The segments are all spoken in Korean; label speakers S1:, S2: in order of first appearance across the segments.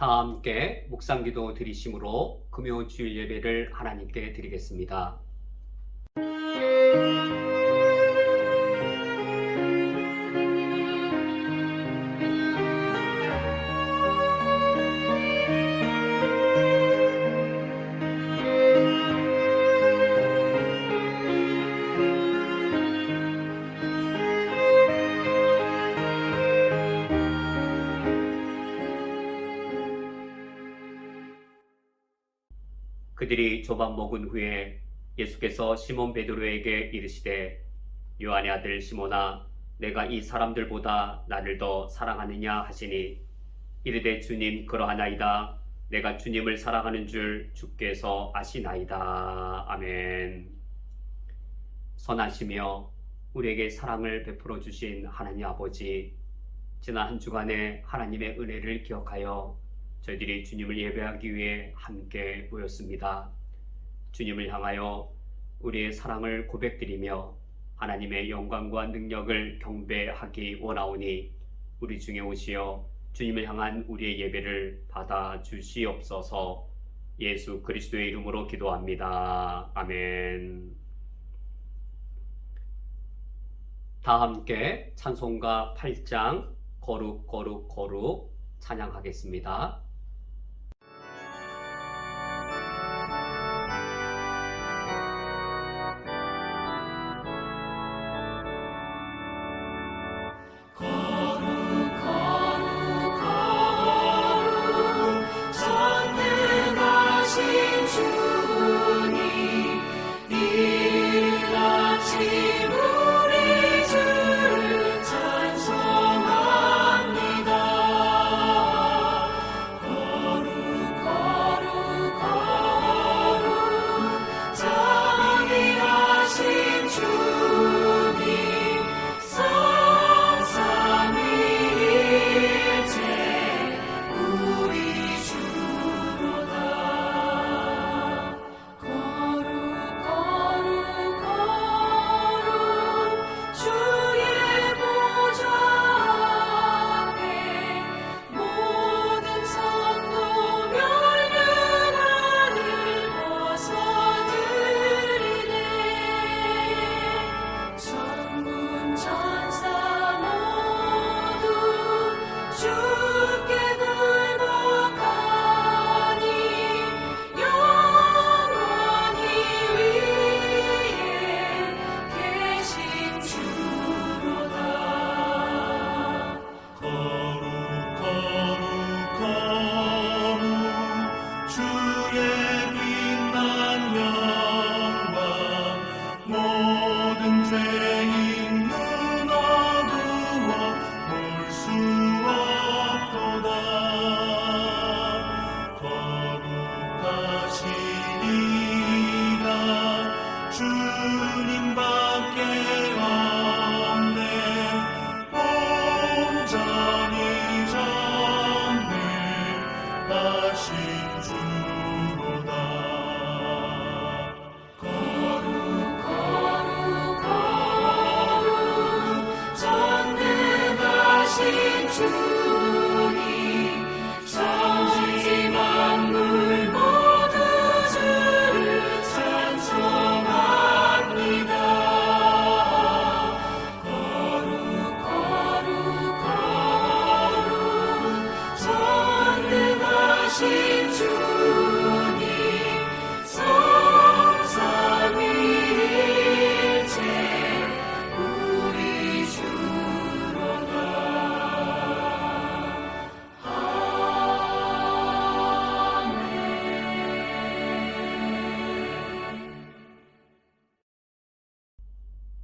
S1: 다 함께 묵상기도 드리심으로 금요 주일 예배를 하나님께 드리겠습니다. 그들이 조반 먹은 후에 예수께서 시몬 베드로에게 이르시되 요한의 아들 시몬아 내가 이 사람들보다 나를 더 사랑하느냐 하시니 이르되 주님 그러하나이다. 내가 주님을 사랑하는 줄 주께서 아시나이다. 아멘. 선하시며 우리에게 사랑을 베풀어 주신 하나님 아버지, 지난 한 주간의 하나님의 은혜를 기억하여 저희들이 주님을 예배하기 위해 함께 모였습니다. 주님을 향하여 우리의 사랑을 고백드리며 하나님의 영광과 능력을 경배하기 원하오니 우리 중에 오시어 주님을 향한 우리의 예배를 받아 주시옵소서. 예수 그리스도의 이름으로 기도합니다. 아멘. 다 함께 찬송가 8장 거룩 거룩 거룩 찬양하겠습니다.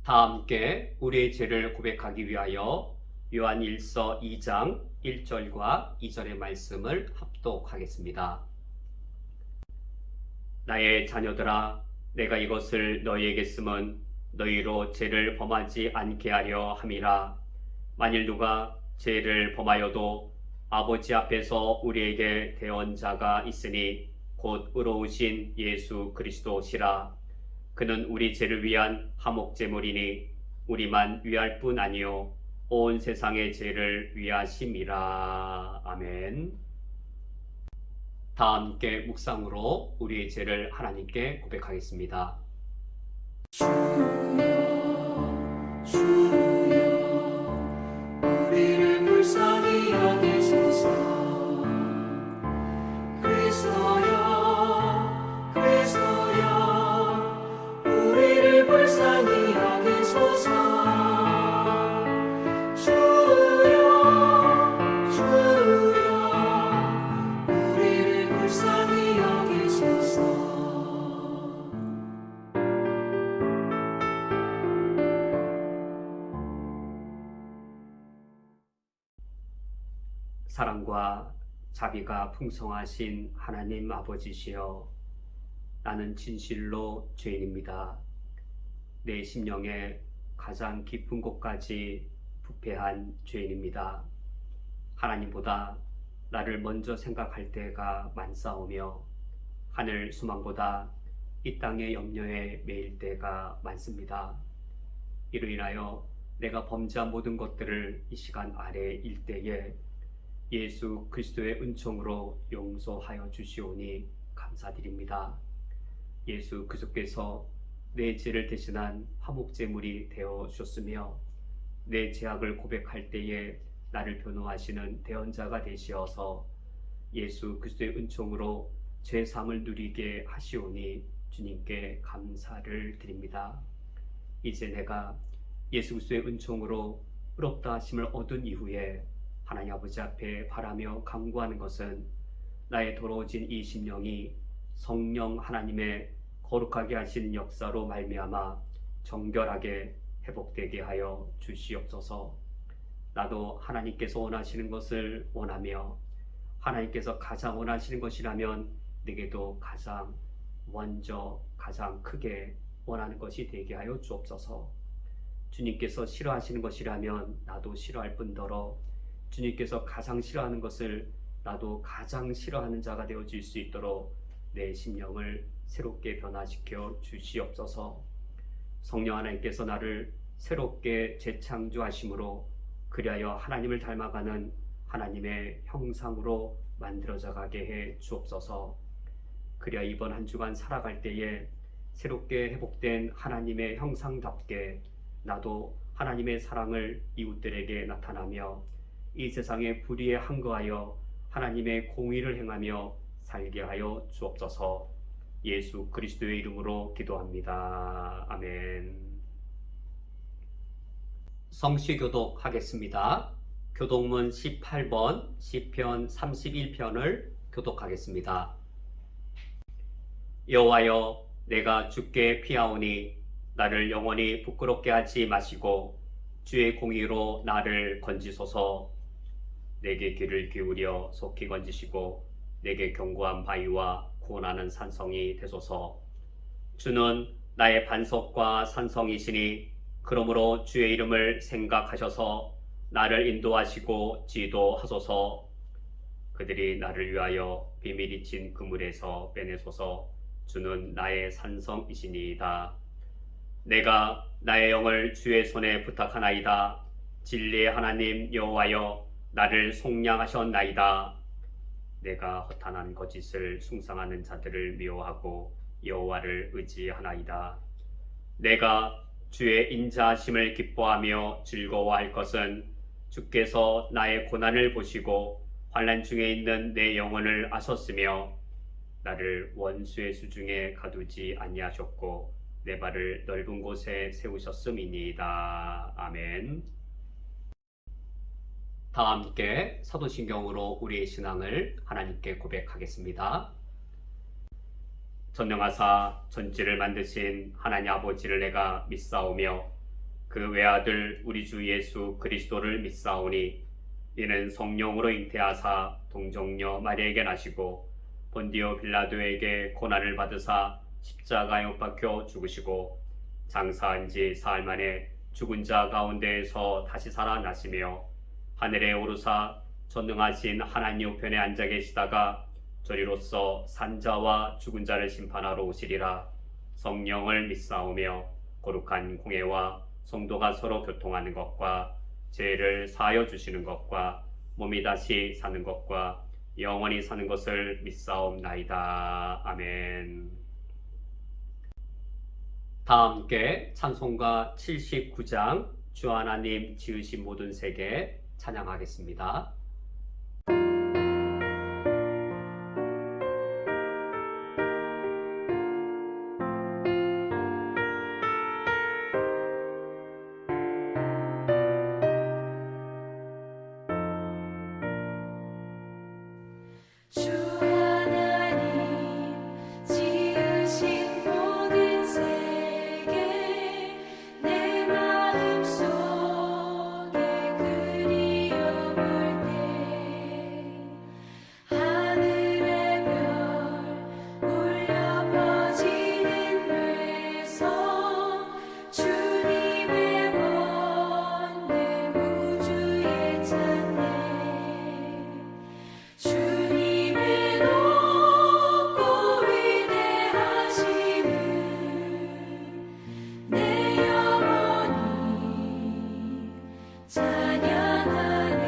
S1: 다 함께 우리의 죄를 고백하기 위하여 요한 1서 2장 1절과 2절의 말씀을 합독하겠습니다. 나의 자녀들아, 내가 이것을 너희에게 쓰면 너희로 죄를 범하지 않게 하려 함이라. 만일 누가 죄를 범하여도 아버지 앞에서 우리에게 대언자가 있으니 곧 의로우신 예수 그리스도시라. 그는 우리 죄를 위한 화목제물이니 우리만 위할 뿐 아니요 온 세상의 죄를 위하심이라. 아멘. 다 함께 묵상으로 우리의 죄를 하나님께 고백하겠습니다.
S2: 주여 주여 우리를 불쌍히 여기소서. 그리스도여 그리스도여 우리를 불쌍히 여기소서. 주여 주여 우리를 불쌍히 여기소서.
S1: 사랑과 자비가 풍성하신 하나님 아버지시여, 나는 진실로 죄인입니다. 내 심령의 가장 깊은 곳까지 부패한 죄인입니다. 하나님보다 나를 먼저 생각할 때가 많사오며 하늘 수망보다 이 땅의 염려에 매일 때가 많습니다. 이로 인하여 내가 범죄한 모든 것들을 이 시간 아래 일때에 예수 그리스도의 은총으로 용서하여 주시오니 감사드립니다. 예수 그리스도께서 내 죄를 대신한 화목제물이 되어 주셨으며 내 죄악을 고백할 때에 나를 변호하시는 대언자가 되시어서 예수 그리스도의 은총으로 죄사함을 누리게 하시오니 주님께 감사를 드립니다. 이제 내가 예수 그리스도의 은총으로 의롭다 하심을 얻은 이후에 하나님 아버지 앞에 바라며 간구하는 것은 나의 더러워진 이 심령이 성령 하나님의 거룩하게 하신 역사로 말미암아 정결하게 회복되게 하여 주시옵소서. 나도 하나님께서 원하시는 것을 원하며 하나님께서 가장 원하시는 것이라면 내게도 가장 먼저 가장 크게 원하는 것이 되게 하여 주옵소서. 주님께서 싫어하시는 것이라면 나도 싫어할 뿐더러 주님께서 가장 싫어하는 것을 나도 가장 싫어하는 자가 되어질 수 있도록 내 심령을 새롭게 변화시켜 주시옵소서. 성령 하나님께서 나를 새롭게 재창조하심으로 그리하여 하나님을 닮아가는 하나님의 형상으로 만들어져 가게 해 주옵소서. 그리하여 이번 한 주간 살아갈 때에 새롭게 회복된 하나님의 형상답게 나도 하나님의 사랑을 이웃들에게 나타나며 이 세상의 불의에 항거하여 하나님의 공의를 행하며 살게 하여 주옵소서. 예수 그리스도의 이름으로 기도합니다. 아멘. 성시 교독하겠습니다. 교독문 18번 시편 31편을 교독하겠습니다. 여호와여, 내가 주께 피하오니 나를 영원히 부끄럽게 하지 마시고 주의 공의로 나를 건지소서. 내게 귀를 기울여 속히 건지시고 내게 견고한 바위와 구원하는 산성이 되소서. 주는 나의 반석과 산성이시니 그러므로 주의 이름을 생각하셔서 나를 인도하시고 지도하소서. 그들이 나를 위하여 비밀이 친 그물에서 빼내소서. 주는 나의 산성이시니이다. 내가 나의 영을 주의 손에 부탁하나이다. 진리의 하나님 여호와여, 나를 속량하셨나이다. 내가 허탄한 거짓을 숭상하는 자들을 미워하고 여호와를 의지하나이다. 내가 주의 인자하심을 기뻐하며 즐거워할 것은 주께서 나의 고난을 보시고 환난 중에 있는 내 영혼을 아셨으며 나를 원수의 수중에 가두지 아니하셨고 내 발을 넓은 곳에 세우셨음이니이다. 아멘. 다 함께 사도신경으로 우리의 신앙을 하나님께 고백하겠습니다. 전능하사 전지를 만드신 하나님 아버지를 내가 믿사오며 그 외아들 우리 주 예수 그리스도를 믿사오니 이는 성령으로 잉태하사 동정녀 마리아에게 나시고 본디오 빌라도에게 고난을 받으사 십자가에 못 박혀 죽으시고 장사한 지 사흘 만에 죽은 자 가운데에서 다시 살아나시며 하늘에 오르사 전능하신 하나님 우편에 앉아 계시다가 저리로서 산자와 죽은 자를 심판하러 오시리라. 성령을 믿사오며 거룩한 공회와 성도가 서로 교통하는 것과 죄를 사하여 주시는 것과 몸이 다시 사는 것과 영원히 사는 것을 믿사옵나이다. 아멘. 다 함께 찬송가 79장 주 하나님 지으신 모든 세계 찬양하겠습니다.
S2: 주 하나님 지으신 모든 세계 내 마음속에 그리워볼 때 하늘의 별 울려 퍼지는 외성 주님의 권능 우주에 찬네 주님의 높고 위대하심을 내 영혼이 찬양하네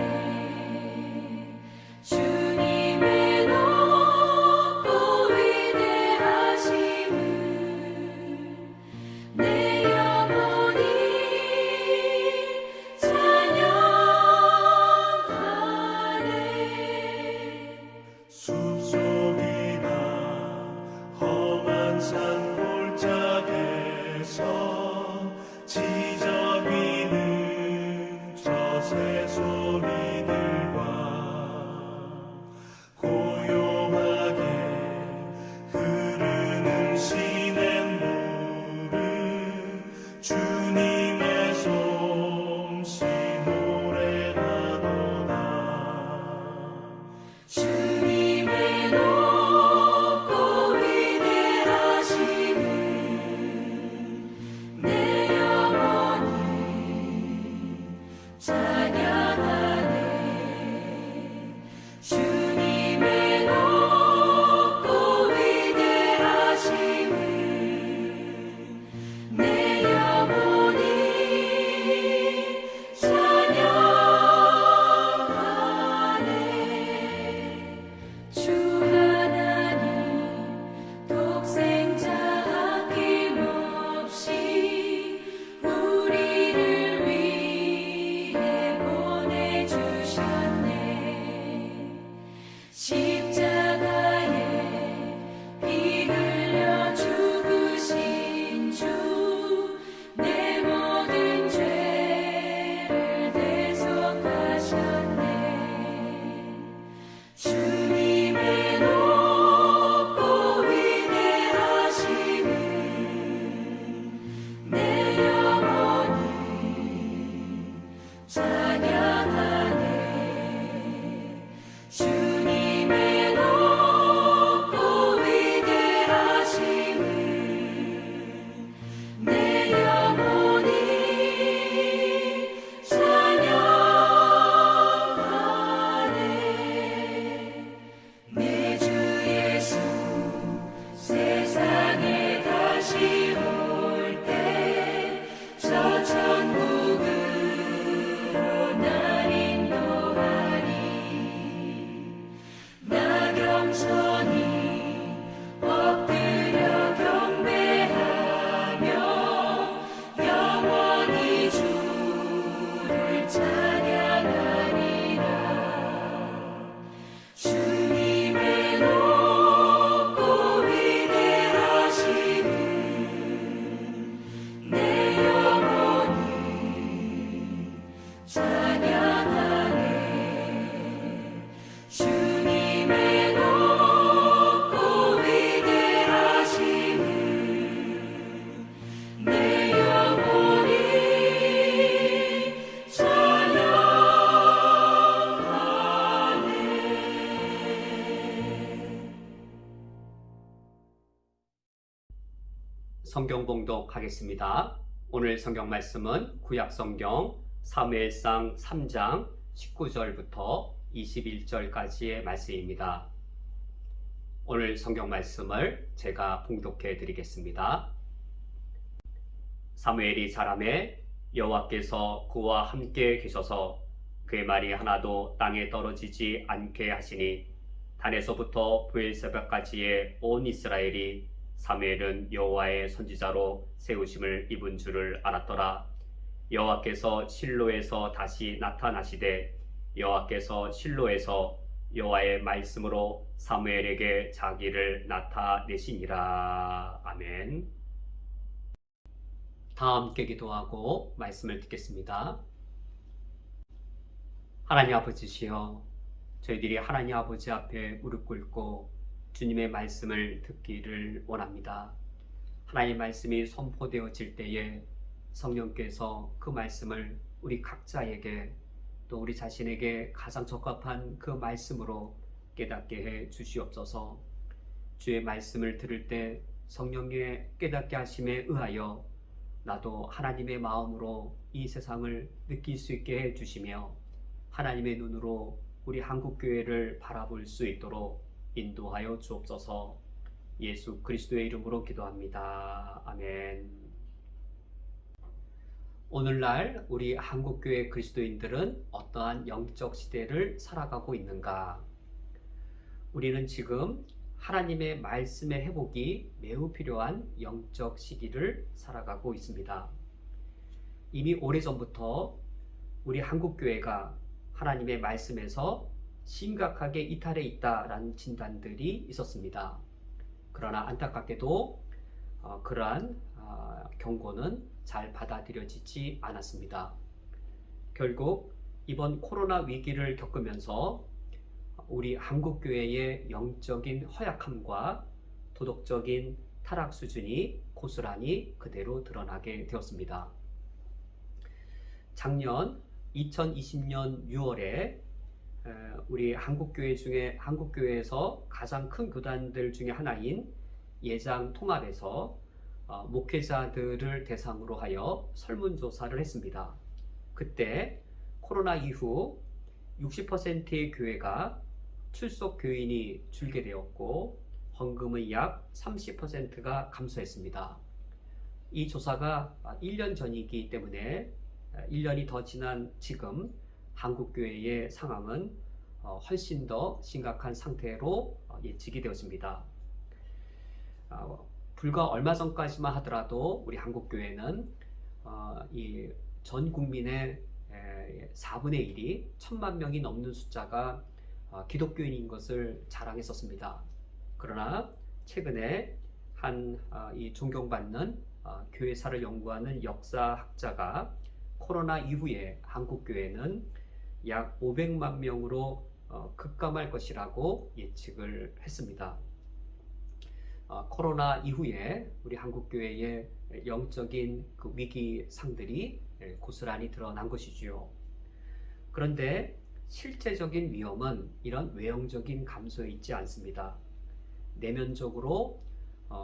S2: 주님의 높고 위대하심을 내 영혼이 찬양하네
S3: 숲속이나 험한 산 골짜기에서 지저귀는 저 새소리들과 고요하게 흐르는 시냇물은 주님의 솜씨 노래하도다.
S2: 주님의 높고 위대하심을 내 영혼이 찬양하네 주님의 높고 위대하심을 내 영혼이 찬양하네 주 하나님 독생자 아낌없이 우리를 위해 보내주셨네 십자가에 피 흘려 죽으신 주 내 모든 죄를 대속하셨네 주님의 높고 위대하심을 내 영혼이 찬양하네 주님의 높고 위대하심을 내 영혼이 찬양하네 내 주 예수 세상에 다시 올 때 저 천국으로 날 인도하리 나 겸손히 엎드려 경배하며 영원히 주를 찬양하리라 주님의 높고 위대하심을 내 영혼이 찬양하네 주님의 높고 위대하심을 내 영혼이 찬양하네
S1: 성경 봉독하겠습니다. 오늘 성경 말씀은 구약 성경 사무엘상 3장 19절부터 21절까지의 말씀입니다. 오늘 성경 말씀을 제가 봉독해 드리겠습니다. 사무엘이 자라매 여호와께서 그와 함께 계셔서 그의 말이 하나도 땅에 떨어지지 않게 하시니 단에서부터 브엘세바까지의 온 이스라엘이 사무엘은 여호와의 선지자로 세우심을 입은 줄을 알았더라. 여호와께서 실로에서 다시 나타나시되 여호와께서 실로에서 여호와의 말씀으로 사무엘에게 자기를 나타내시니라. 아멘. 다 함께 기도하고 말씀을 듣겠습니다. 하나님 아버지시여, 저희들이 하나님 아버지 앞에 무릎 꿇고 주님의 말씀을 듣기를 원합니다. 하나님의 말씀이 선포되어질 때에 성령께서 그 말씀을 우리 각자에게 또 우리 자신에게 가장 적합한 그 말씀으로 깨닫게 해 주시옵소서. 주의 말씀을 들을 때 성령의 깨닫게 하심에 의하여 나도 하나님의 마음으로 이 세상을 느낄 수 있게 해 주시며 하나님의 눈으로 우리 한국교회를 바라볼 수 있도록 인도하여 주옵소서. 예수 그리스도의 이름으로 기도합니다. 아멘. 오늘날 우리 한국교회 그리스도인들은 어떠한 영적 시대를 살아가고 있는가? 우리는 지금 하나님의 말씀의 회복이 매우 필요한 영적 시기를 살아가고 있습니다. 이미 오래전부터 우리 한국교회가 하나님의 말씀에서 심각하게 이탈해 있다라는 진단들이 있었습니다. 그러나 안타깝게도 그러한 경고는 잘 받아들여지지 않았습니다. 결국 이번 코로나 위기를 겪으면서 우리 한국교회의 영적인 허약함과 도덕적인 타락 수준이 고스란히 그대로 드러나게 되었습니다. 작년 2020년 6월에 우리 한국교회에서 가장 큰 교단들 중에 하나인 예장 통합에서 목회자들을 대상으로 하여 설문조사를 했습니다. 그때 코로나 이후 60%의 교회가 출석 교인이 줄게 되었고 헌금의 약 30%가 감소했습니다. 이 조사가 1년 전이기 때문에 1년이 더 지난 지금 한국교회의 상황은 훨씬 더 심각한 상태로 예측이 되었습니다. 불과 얼마 전까지만 하더라도 우리 한국교회는 이 전 국민의 4분의 1이 1000만 명이 넘는 숫자가 기독교인인 것을 자랑했었습니다. 그러나 최근에 이 존경받는 교회사를 연구하는 역사학자가 코로나 이후에 한국교회는 약 500만 명으로 급감할 것이라고 예측을 했습니다. 코로나 이후에 우리 한국교회의 영적인 그 위기상들이 고스란히 드러난 것이지요. 그런데 실제적인 위험은 이런 외형적인 감소에 있지 않습니다. 내면적으로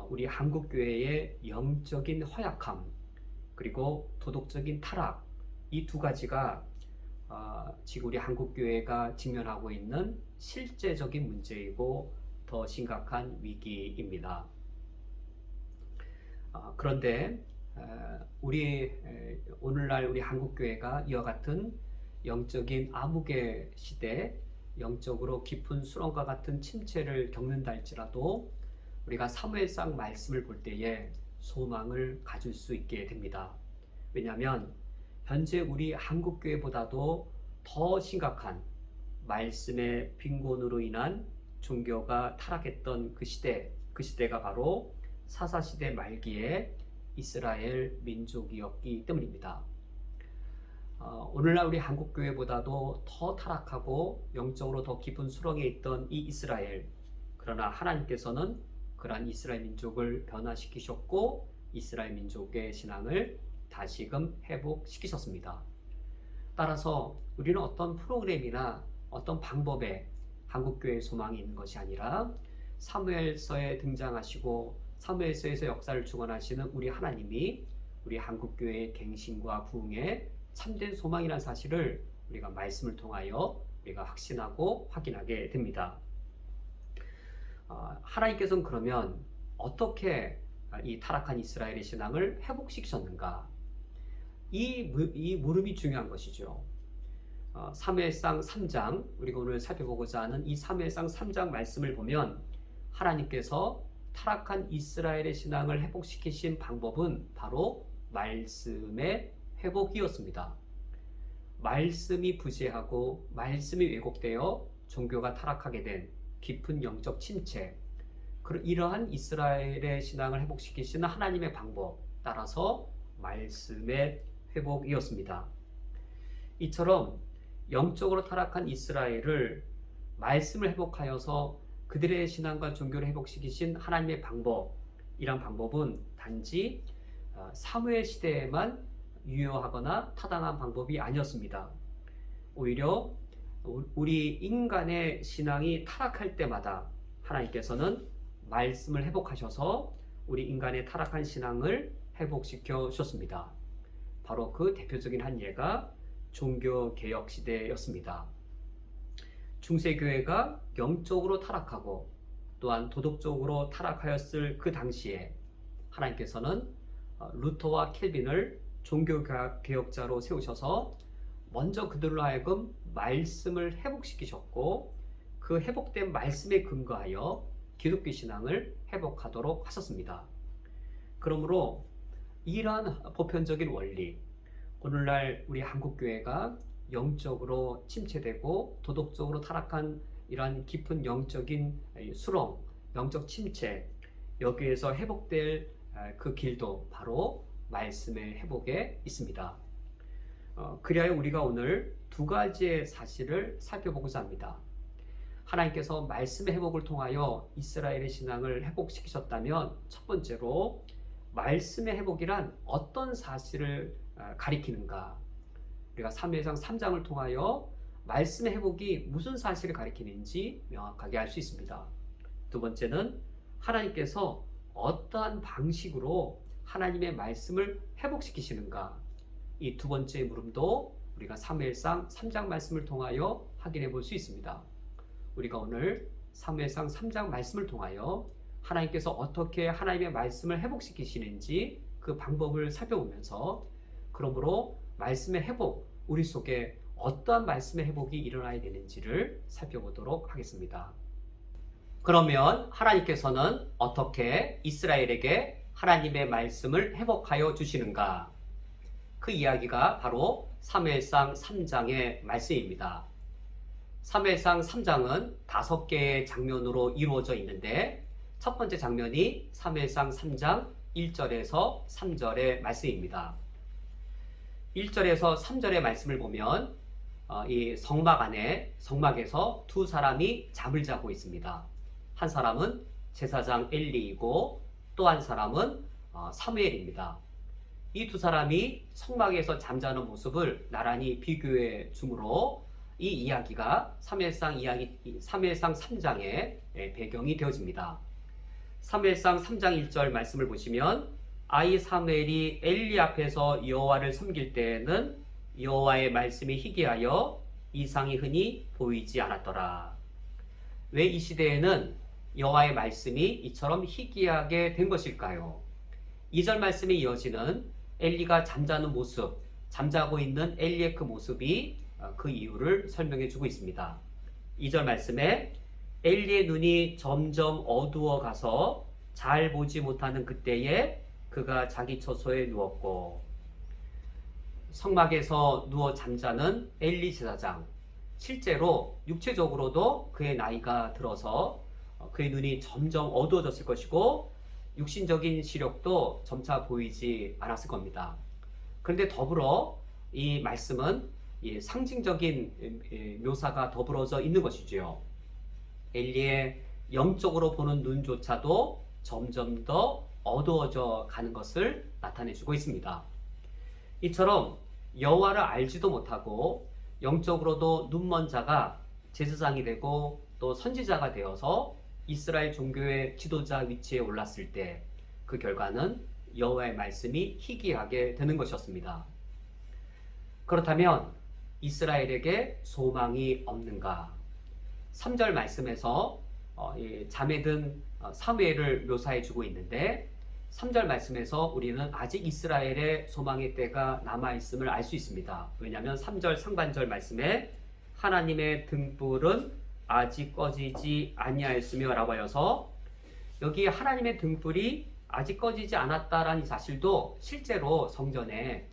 S1: 우리 한국교회의 영적인 허약함 그리고 도덕적인 타락, 이 두 가지가 지금 우리 한국교회가 직면하고 있는 실제적인 문제이고 더 심각한 위기입니다. 그런데 오늘날 우리 한국교회가 이와 같은 영적인 암흑의 시대, 영적으로 깊은 수렁과 같은 침체를 겪는다 할지라도 우리가 사무엘상 말씀을 볼 때에 소망을 가질 수 있게 됩니다. 왜냐하면 현재 우리 한국교회보다도 더 심각한 말씀의 빈곤으로 인한 종교가 타락했던 그 시대가 바로 사사시대 말기에 이스라엘 민족이었기 때문입니다. 오늘날 우리 한국교회보다도 더 타락하고 영적으로 더 깊은 수렁에 있던 이 이스라엘, 그러나 하나님께서는 그러한 이스라엘 민족을 변화시키셨고 이스라엘 민족의 신앙을 다시금 회복시키셨습니다. 따라서 우리는 어떤 프로그램이나 어떤 방법에 한국교회의 소망이 있는 것이 아니라 사무엘서에 등장하시고 사무엘서에서 역사를 주관하시는 우리 하나님이 우리 한국교회의 갱신과 부흥의 참된 소망이라는 사실을 우리가 말씀을 통하여 우리가 확신하고 확인하게 됩니다. 하나님께서는 그러면 어떻게 이 타락한 이스라엘의 신앙을 회복시키셨는가? 이 물음이 중요한 것이죠. 사무엘상 3장, 우리가 오늘 살펴보고자 하는 이 사무엘상 3장 말씀을 보면 하나님께서 타락한 이스라엘의 신앙을 회복시키신 방법은 바로 말씀의 회복이었습니다. 말씀이 부재하고 말씀이 왜곡되어 종교가 타락하게 된 깊은 영적 침체, 이러한 이스라엘의 신앙을 회복시키시는 하나님의 방법 따라서 말씀의 회복이었습니다. 이처럼 영적으로 타락한 이스라엘을 말씀을 회복하여서 그들의 신앙과 종교를 회복시키신 하나님의 방법, 이런 방법은 단지 사무엘 시대에만 유효하거나 타당한 방법이 아니었습니다. 오히려 우리 인간의 신앙이 타락할 때마다 하나님께서는 말씀을 회복하셔서 우리 인간의 타락한 신앙을 회복시켜 주셨습니다. 바로 그 대표적인 한 예가 종교개혁 시대였습니다. 중세교회가 영적으로 타락하고 또한 도덕적으로 타락하였을 그 당시에 하나님께서는 루터와 켈빈을 종교개혁자로 세우셔서 먼저 그들로 하여금 말씀을 회복시키셨고 그 회복된 말씀에 근거하여 기독교 신앙을 회복하도록 하셨습니다. 그러므로 이러한 보편적인 원리, 오늘날 우리 한국교회가 영적으로 침체되고 도덕적으로 타락한 이러한 깊은 영적인 수렁, 영적 침체, 여기에서 회복될 그 길도 바로 말씀의 회복에 있습니다. 그리하여 우리가 오늘 두 가지의 사실을 살펴보고자 합니다. 하나님께서 말씀의 회복을 통하여 이스라엘의 신앙을 회복시키셨다면 첫 번째로 말씀의 회복이란 어떤 사실을 가리키는가? 우리가 사무엘상 3장을 통하여 말씀의 회복이 무슨 사실을 가리키는지 명확하게 알 수 있습니다. 두 번째는 하나님께서 어떠한 방식으로 하나님의 말씀을 회복시키시는가? 이 두 번째 물음도 우리가 사무엘상 3장 말씀을 통하여 확인해 볼 수 있습니다. 우리가 오늘 사무엘상 3장 말씀을 통하여 하나님께서 어떻게 하나님의 말씀을 회복시키시는지 그 방법을 살펴보면서 그러므로 말씀의 회복, 우리 속에 어떠한 말씀의 회복이 일어나야 되는지를 살펴보도록 하겠습니다. 그러면 하나님께서는 어떻게 이스라엘에게 하나님의 말씀을 회복하여 주시는가? 그 이야기가 바로 사무엘상 3장의 말씀입니다. 사무엘상 3장은 5개의 장면으로 이루어져 있는데 첫 번째 장면이 사무엘상 3장 1절에서 3절의 말씀입니다. 1절에서 3절의 말씀을 보면 이 성막에서 두 사람이 잠을 자고 있습니다. 한 사람은 제사장 엘리이고 또 한 사람은 사무엘입니다. 이 두 사람이 성막에서 잠자는 모습을 나란히 비교해 주므로 이 이야기가 사무엘상 3장의 배경이 되어집니다. 사무엘상 3장 1절 말씀을 보시면 아이 사무엘이 엘리 앞에서 여호와를 섬길 때에는 여호와의 말씀이 희귀하여 이상이 흔히 보이지 않았더라. 왜 이 시대에는 여호와의 말씀이 이처럼 희귀하게 된 것일까요? 2절 말씀이 이어지는 엘리가 잠자는 모습, 잠자고 있는 엘리의 그 모습이 그 이유를 설명해 주고 있습니다. 2절 말씀에 엘리의 눈이 점점 어두워 가서 잘 보지 못하는 그때에 그가 자기 처소에 누웠고, 성막에서 누워 잠자는 엘리 제사장, 실제로 육체적으로도 그의 나이가 들어서 그의 눈이 점점 어두워졌을 것이고 육신적인 시력도 점차 보이지 않았을 겁니다. 그런데 더불어 이 말씀은 상징적인 묘사가 더불어져 있는 것이지요. 엘리의 영적으로 보는 눈조차도 점점 더 어두워져 가는 것을 나타내주고 있습니다. 이처럼 여호와를 알지도 못하고 영적으로도 눈먼 자가 제사장이 되고 또 선지자가 되어서 이스라엘 종교의 지도자 위치에 올랐을 때 그 결과는 여호와의 말씀이 희귀하게 되는 것이었습니다. 그렇다면 이스라엘에게 소망이 없는가? 3절 말씀에서 잠에 든 사무엘을 묘사해 주고 있는데 3절 말씀에서 우리는 아직 이스라엘의 소망의 때가 남아있음을 알 수 있습니다. 왜냐하면 3절 상반절 말씀에 하나님의 등불은 아직 꺼지지 아니하였으며 라고 하여서 여기 하나님의 등불이 아직 꺼지지 않았다라는 사실도 실제로 성전에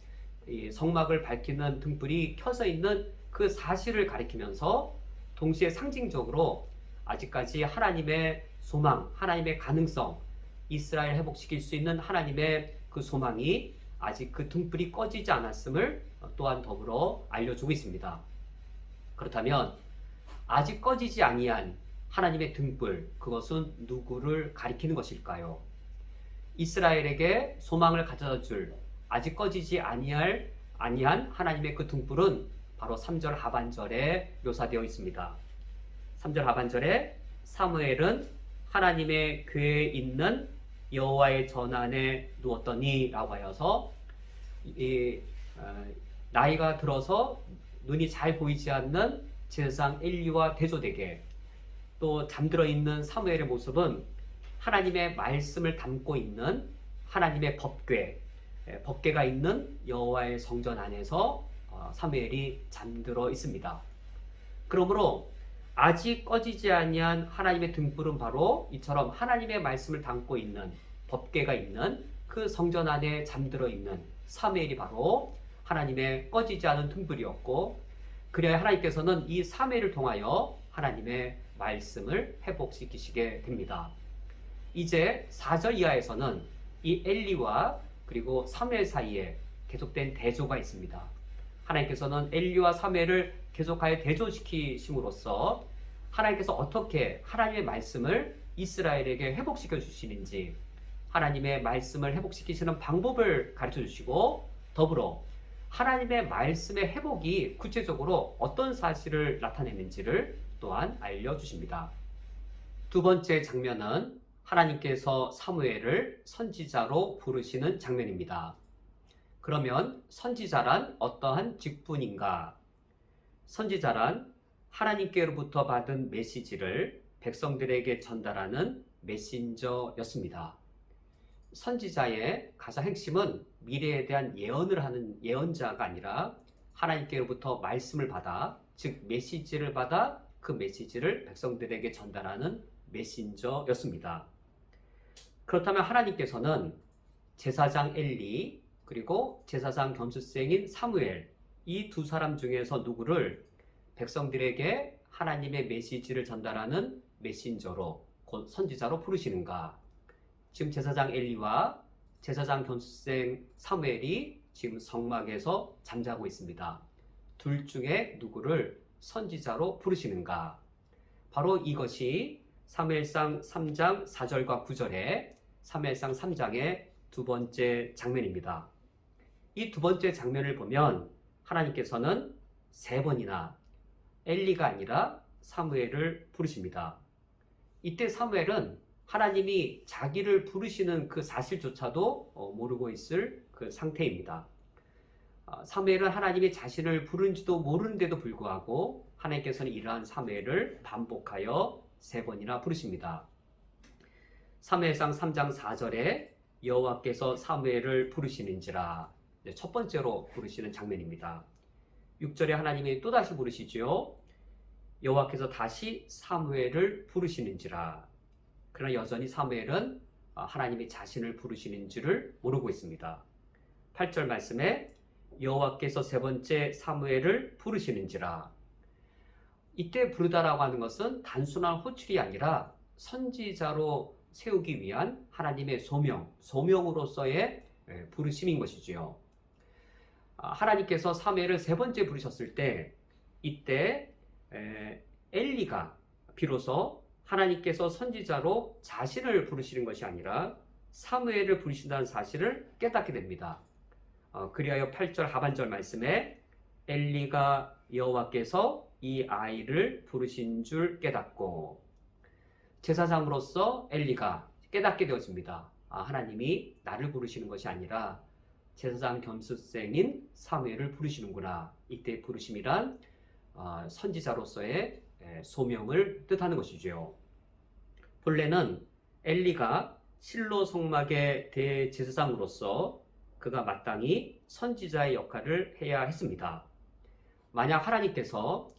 S1: 이 성막을 밝히는 등불이 켜져 있는 그 사실을 가리키면서 동시에 상징적으로 아직까지 하나님의 소망, 하나님의 가능성, 이스라엘 회복시킬 수 있는 하나님의 그 소망이 아직 그 등불이 꺼지지 않았음을 또한 더불어 알려주고 있습니다. 그렇다면 아직 꺼지지 아니한 하나님의 등불, 그것은 누구를 가리키는 것일까요? 이스라엘에게 소망을 가져다 줄 아직 꺼지지 아니한 하나님의 그 등불은 바로 3절 하반절에 묘사되어 있습니다. 3절 하반절에 사무엘은 하나님의 궤에 있는 여호와의 전안에 누웠더니 라고 하여서 나이가 들어서 눈이 잘 보이지 않는 제사장 엘리와 대조되게, 또 잠들어 있는 사무엘의 모습은 하나님의 말씀을 담고 있는 하나님의 법궤가 있는 여호와의 성전 안에서 사무엘이 잠들어 있습니다. 그러므로 아직 꺼지지 아니한 하나님의 등불은 바로 이처럼 하나님의 말씀을 담고 있는 법궤가 있는 그 성전 안에 잠들어 있는 사무엘이 바로 하나님의 꺼지지 않은 등불이었고, 그래야 하나님께서는 이 사무엘을 통하여 하나님의 말씀을 회복시키시게 됩니다. 이제 4절 이하에서는 이 엘리와 그리고 사무엘 사이에 계속된 대조가 있습니다. 하나님께서는 엘리와 사무엘을 계속하여 대조시키심으로써 하나님께서 어떻게 하나님의 말씀을 이스라엘에게 회복시켜 주시는지, 하나님의 말씀을 회복시키시는 방법을 가르쳐 주시고, 더불어 하나님의 말씀의 회복이 구체적으로 어떤 사실을 나타내는지를 또한 알려주십니다. 두 번째 장면은 하나님께서 사무엘을 선지자로 부르시는 장면입니다. 그러면 선지자란 어떠한 직분인가? 선지자란 하나님께로부터 받은 메시지를 백성들에게 전달하는 메신저였습니다. 선지자의 가장 핵심은 미래에 대한 예언을 하는 예언자가 아니라 하나님께로부터 말씀을 받아, 즉 메시지를 받아 그 메시지를 백성들에게 전달하는 메신저였습니다. 그렇다면 하나님께서는 제사장 엘리 그리고 제사장 겸수생인 사무엘, 이 두 사람 중에서 누구를 백성들에게 하나님의 메시지를 전달하는 메신저로, 곧 선지자로 부르시는가? 지금 제사장 엘리와 제사장 겸수생 사무엘이 지금 성막에서 잠자고 있습니다. 둘 중에 누구를 선지자로 부르시는가? 바로 이것이 사무엘상 3장 4절과 9절에 사무엘상 3장의 두 번째 장면입니다. 이 두 번째 장면을 보면 하나님께서는 세 번이나 엘리가 아니라 사무엘을 부르십니다. 이때 사무엘은 하나님이 자기를 부르시는 그 사실조차도 모르고 있을 그 상태입니다. 사무엘은 하나님이 자신을 부른지도 모르는데도 불구하고 하나님께서는 이러한 사무엘을 반복하여 세 번이나 부르십니다. 사무엘상 3장 4절에 여호와께서 사무엘을 부르시는지라, 첫 번째로 부르시는 장면입니다. 6절에 하나님이 또다시 부르시죠. 여호와께서 다시 사무엘을 부르시는지라. 그러나 여전히 사무엘은 하나님이 자신을 부르시는 줄을 모르고 있습니다. 8절 말씀에 여호와께서 세 번째 사무엘을 부르시는지라. 이때 부르다라고 하는 것은 단순한 호출이 아니라 선지자로 세우기 위한 하나님의 소명으로서의 부르심인 것이지요. 하나님께서 사무엘을 세 번째 부르셨을 때, 이때 엘리가 비로소 하나님께서 선지자로 자신을 부르시는 것이 아니라 사무엘을 부르신다는 사실을 깨닫게 됩니다. 그리하여 8절 하반절 말씀에 엘리가 여호와께서 이 아이를 부르신 줄 깨닫고, 제사장으로서 엘리가 깨닫게 되어집니다. 하나님이 나를 부르시는 것이 아니라 제사장 겸수생인 사무엘을 부르시는구나. 이때 부르심이란 선지자로서의 소명을 뜻하는 것이죠. 본래는 엘리가 실로 성막의 대제사장으로서 그가 마땅히 선지자의 역할을 해야 했습니다. 만약 하나님께서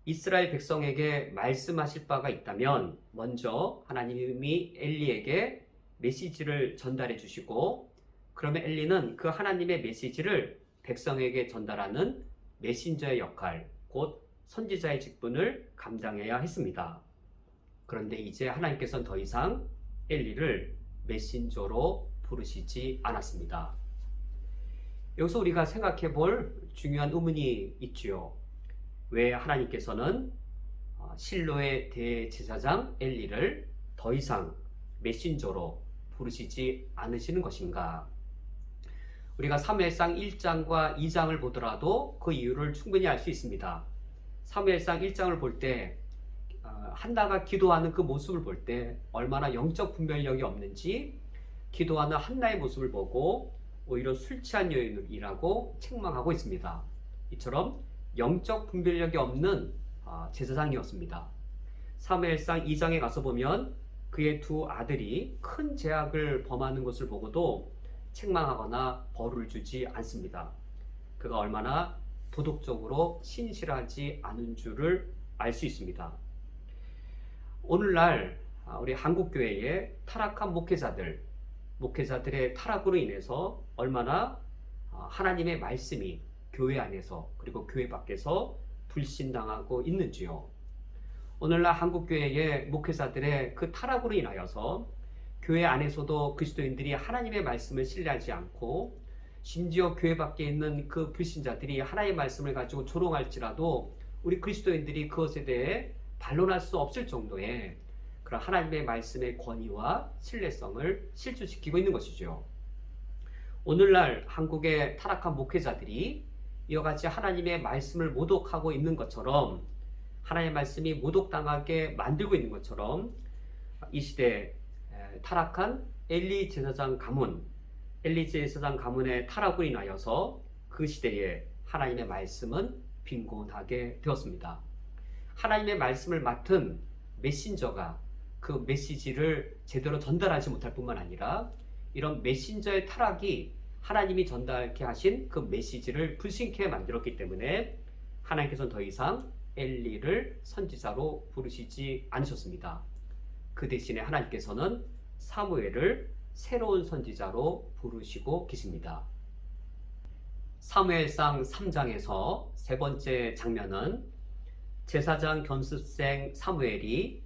S1: 이스라엘 백성에게 말씀하실 바가 있다면 먼저 하나님이 엘리에게 메시지를 전달해 주시고, 그러면 엘리는 그 하나님의 메시지를 백성에게 전달하는 메신저의 역할, 곧 선지자의 직분을 감당해야 했습니다. 그런데 이제 하나님께서는 더 이상 엘리를 메신저로 부르시지 않았습니다. 여기서 우리가 생각해 볼 중요한 의문이 있지요. 왜 하나님께서는 실로의 대제사장 엘리를 더 이상 메신저로 부르시지 않으시는 것인가? 우리가 사무엘상 1장과 2장을 보더라도 그 이유를 충분히 알 수 있습니다. 사무엘상 1장을 볼 때 한나가 기도하는 그 모습을 볼 때 얼마나 영적 분별력이 없는지, 기도하는 한나의 모습을 보고 오히려 술 취한 여인이라고 책망하고 있습니다. 이처럼 영적 분별력이 없는 제사장이었습니다. 사무엘상 2장에 가서 보면 그의 두 아들이 큰 죄악을 범하는 것을 보고도 책망하거나 벌을 주지 않습니다. 그가 얼마나 도덕적으로 신실하지 않은 줄을 알 수 있습니다. 오늘날 우리 한국교회의 타락한 목회자들의 타락으로 인해서 얼마나 하나님의 말씀이 교회 안에서 그리고 교회 밖에서 불신당하고 있는지요. 오늘날 한국교회의 목회자들의 그 타락으로 인하여서 교회 안에서도 그리스도인들이 하나님의 말씀을 신뢰하지 않고, 심지어 교회 밖에 있는 그 불신자들이 하나님의 말씀을 가지고 조롱할지라도 우리 그리스도인들이 그것에 대해 반론할 수 없을 정도의 그런 하나님의 말씀의 권위와 신뢰성을 실추시키고 있는 것이죠. 오늘날 한국의 타락한 목회자들이 이와 같이 하나님의 말씀을 모독하고 있는 것처럼, 하나님의 말씀이 모독당하게 만들고 있는 것처럼, 이 시대에 타락한 엘리 제사장 가문의 타락으로 인하여서 그 시대에 하나님의 말씀은 빈곤하게 되었습니다. 하나님의 말씀을 맡은 메신저가 그 메시지를 제대로 전달하지 못할 뿐만 아니라, 이런 메신저의 타락이 하나님이 전달케 하신 그 메시지를 불신케 만들었기 때문에 하나님께서는 더 이상 엘리를 선지자로 부르시지 않으셨습니다. 그 대신에 하나님께서는 사무엘을 새로운 선지자로 부르시고 계십니다. 사무엘상 3장에서 세 번째 장면은 제사장 견습생 사무엘이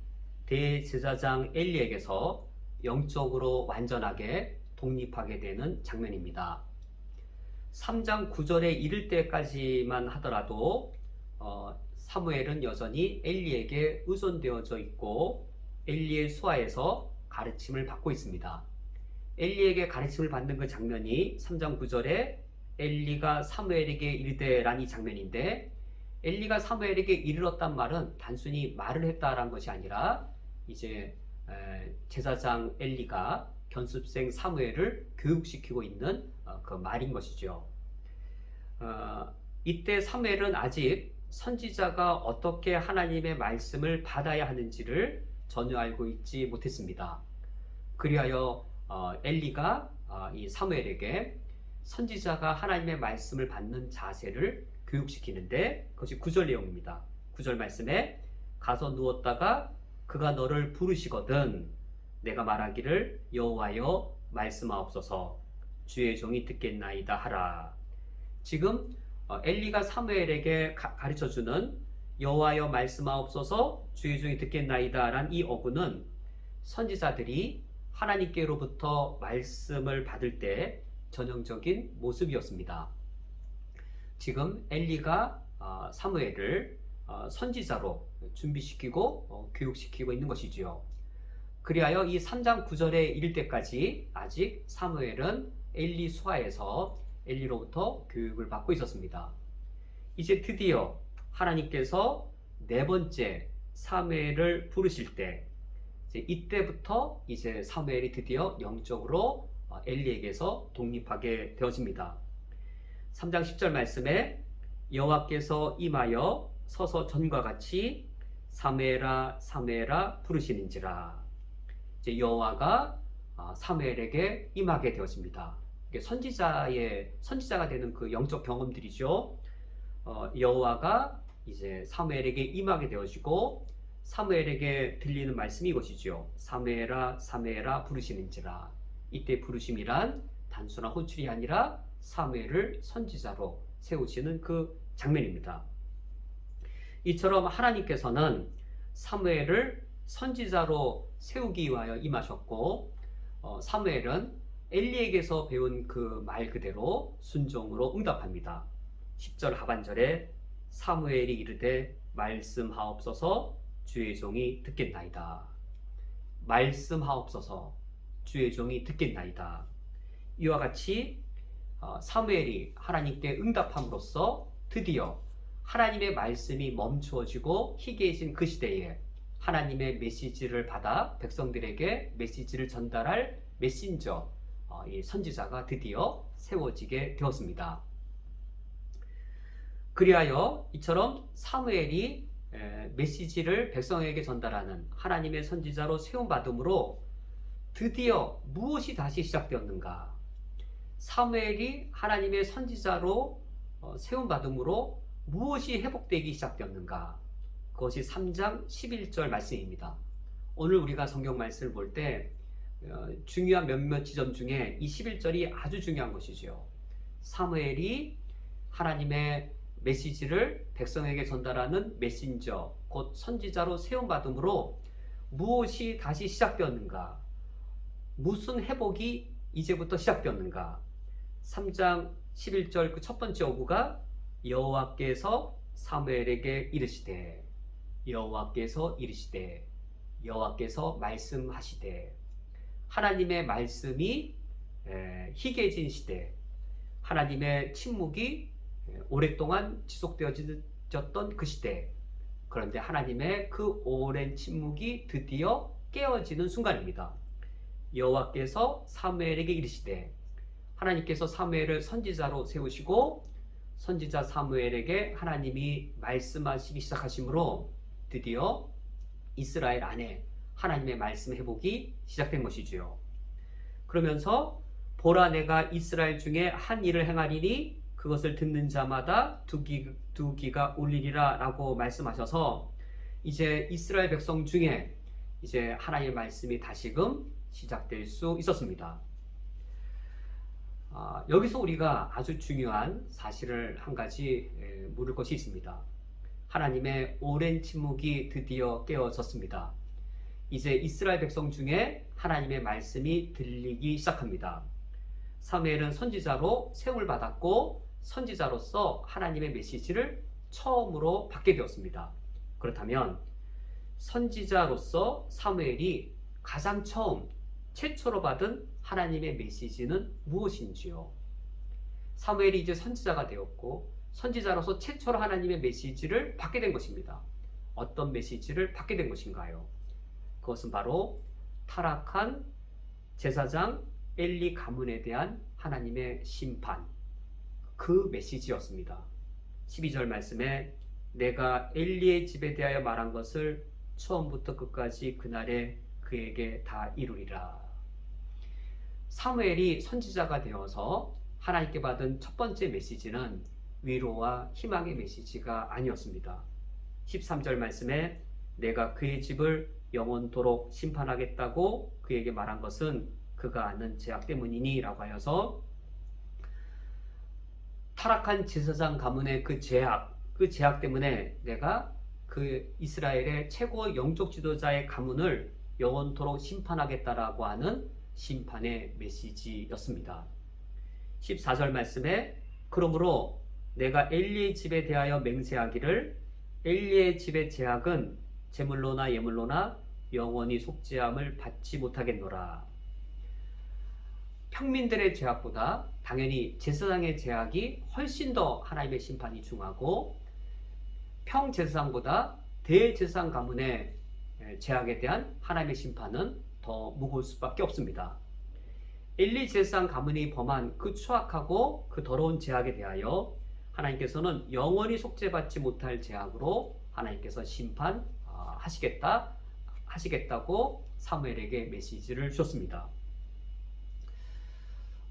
S1: 대제사장 엘리에게서 영적으로 완전하게 독립하게 되는 장면입니다. 3장 9절에 이를 때까지만 하더라도 사무엘은 여전히 엘리에게 의존되어져 있고 엘리의 수하에서 가르침을 받고 있습니다. 엘리에게 가르침을 받는 그 장면이 3장 9절에 엘리가 사무엘에게 이르되라는 이 장면인데, 엘리가 사무엘에게 이르렀단 말은 단순히 말을 했다라는 것이 아니라 이제 제사장 엘리가 견습생 사무엘을 교육시키고 있는 그 말인 것이죠. 이때 사무엘은 아직 선지자가 어떻게 하나님의 말씀을 받아야 하는지를 전혀 알고 있지 못했습니다. 그리하여 엘리가 이 사무엘에게 선지자가 하나님의 말씀을 받는 자세를 교육시키는데, 그것이 9절 내용입니다. 9절 말씀에 가서 누웠다가 그가 너를 부르시거든 내가 말하기를 여호와여 말씀하옵소서 주의 종이 듣겠나이다 하라. 지금 엘리가 사무엘에게 가르쳐주는 여호와여 말씀하옵소서 주의 종이 듣겠나이다 라는 이 어구는 선지자들이 하나님께로부터 말씀을 받을 때 전형적인 모습이었습니다. 지금 엘리가 사무엘을 선지자로 준비시키고 교육시키고 있는 것이지요. 그리하여 이 3장 9절에 이를 때까지 아직 사무엘은 엘리 수하에서 엘리로부터 교육을 받고 있었습니다. 이제 드디어 하나님께서 네 번째 사무엘을 부르실 때, 이때부터 이제 사무엘이 드디어 영적으로 엘리에게서 독립하게 되어집니다. 3장 10절 말씀에 여호와께서 임하여 서서 전과 같이 사무엘아 사무엘아 부르시는지라. 이제 여호와가 사무엘에게 임하게 되었습니다. 이게 선지자가 되는 그 영적 경험들이죠. 여호와가 이제 사무엘에게 임하게 되어지고 사무엘에게 들리는 말씀이 이것이죠. 사무엘아 사무엘아 부르시는지라. 이때 부르심이란 단순한 호출이 아니라 사무엘을 선지자로 세우시는 그 장면입니다. 이처럼 하나님께서는 사무엘을 선지자로 세우기 위하여 임하셨고 사무엘은 엘리에게서 배운 그 말 그대로 순종으로 응답합니다. 10절 하반절에 사무엘이 이르되 말씀하옵소서 주의 종이 듣겠나이다. 말씀하옵소서 주의 종이 듣겠나이다. 이와 같이 사무엘이 하나님께 응답함으로써 드디어 하나님의 말씀이 멈추어지고 희게해진 그 시대에 하나님의 메시지를 받아 백성들에게 메시지를 전달할 메신저, 이 선지자가 드디어 세워지게 되었습니다. 그리하여 이처럼 사무엘이 메시지를 백성에게 전달하는 하나님의 선지자로 세움받음으로 드디어 무엇이 다시 시작되었는가? 사무엘이 하나님의 선지자로 세움받음으로 무엇이 회복되기 시작되었는가? 그것이 3장 11절 말씀입니다. 오늘 우리가 성경 말씀을 볼 때 중요한 몇몇 지점 중에 이 11절이 아주 중요한 것이죠. 사무엘이 하나님의 메시지를 백성에게 전달하는 메신저, 곧 선지자로 세움받음으로 무엇이 다시 시작되었는가? 무슨 회복이 이제부터 시작되었는가? 3장 11절 그 첫 번째 어구가 여호와께서 사무엘에게 이르시되, 여호와께서 이르시되, 여호와께서 말씀하시되, 하나님의 말씀이 희게해진 시대, 하나님의 침묵이 오랫동안 지속되어졌던 그 시대, 그런데 하나님의 그 오랜 침묵이 드디어 깨어지는 순간입니다. 여호와께서 사무엘에게 이르시되, 하나님께서 사무엘을 선지자로 세우시고 선지자 사무엘에게 하나님이 말씀하시기 시작하심으로 드디어 이스라엘 안에 하나님의 말씀 회복이 시작된 것이지요. 그러면서 보라 내가 이스라엘 중에 한 일을 행하리니 그것을 듣는 자마다 두 귀가 울리리라 라고 말씀하셔서 이제 이스라엘 백성 중에 이제 하나님의 말씀이 다시금 시작될 수 있었습니다. 여기서 우리가 아주 중요한 사실을 한 가지 물을 것이 있습니다. 하나님의 오랜 침묵이 드디어 깨어졌습니다. 이제 이스라엘 백성 중에 하나님의 말씀이 들리기 시작합니다. 사무엘은 선지자로 세움을 받았고 선지자로서 하나님의 메시지를 처음으로 받게 되었습니다. 그렇다면 선지자로서 사무엘이 가장 처음 최초로 받은 하나님의 메시지는 무엇인지요? 사무엘이 이제 선지자가 되었고 선지자로서 최초로 하나님의 메시지를 받게 된 것입니다. 어떤 메시지를 받게 된 것인가요? 그것은 바로 타락한 제사장 엘리 가문에 대한 하나님의 심판, 그 메시지였습니다. 12절 말씀에 내가 엘리의 집에 대하여 말한 것을 처음부터 끝까지 그날에 그에게 다 이루리라. 사무엘이 선지자가 되어서 하나님께 받은 첫 번째 메시지는 위로와 희망의 메시지가 아니었습니다. 13절 말씀에 내가 그의 집을 영원토록 심판하겠다고 그에게 말한 것은 그가 아는 죄악 때문이니 라고 하여서 타락한 제사장 가문의 그 죄악 때문에 내가 그 이스라엘의 최고 영적 지도자의 가문을 영원토록 심판하겠다라고 하는 심판의 메시지였습니다. 14절 말씀에 그러므로 내가 엘리의 집에 대하여 맹세하기를 엘리의 집의 죄악은 제물로나 예물로나 영원히 속죄함을 받지 못하겠노라. 평민들의 죄악보다 당연히 제사장의 죄악이 훨씬 더 하나님의 심판이 중하고 평제사장보다 대제사장 가문의 죄악에 대한 하나님의 심판은 더 무거울 수밖에 없습니다. 엘리 제사장 가문이 범한 그 추악하고 그 더러운 죄악에 대하여 하나님께서는 영원히 속죄받지 못할 죄악으로 하나님께서 심판하시겠다고 사무엘에게 메시지를 주셨습니다.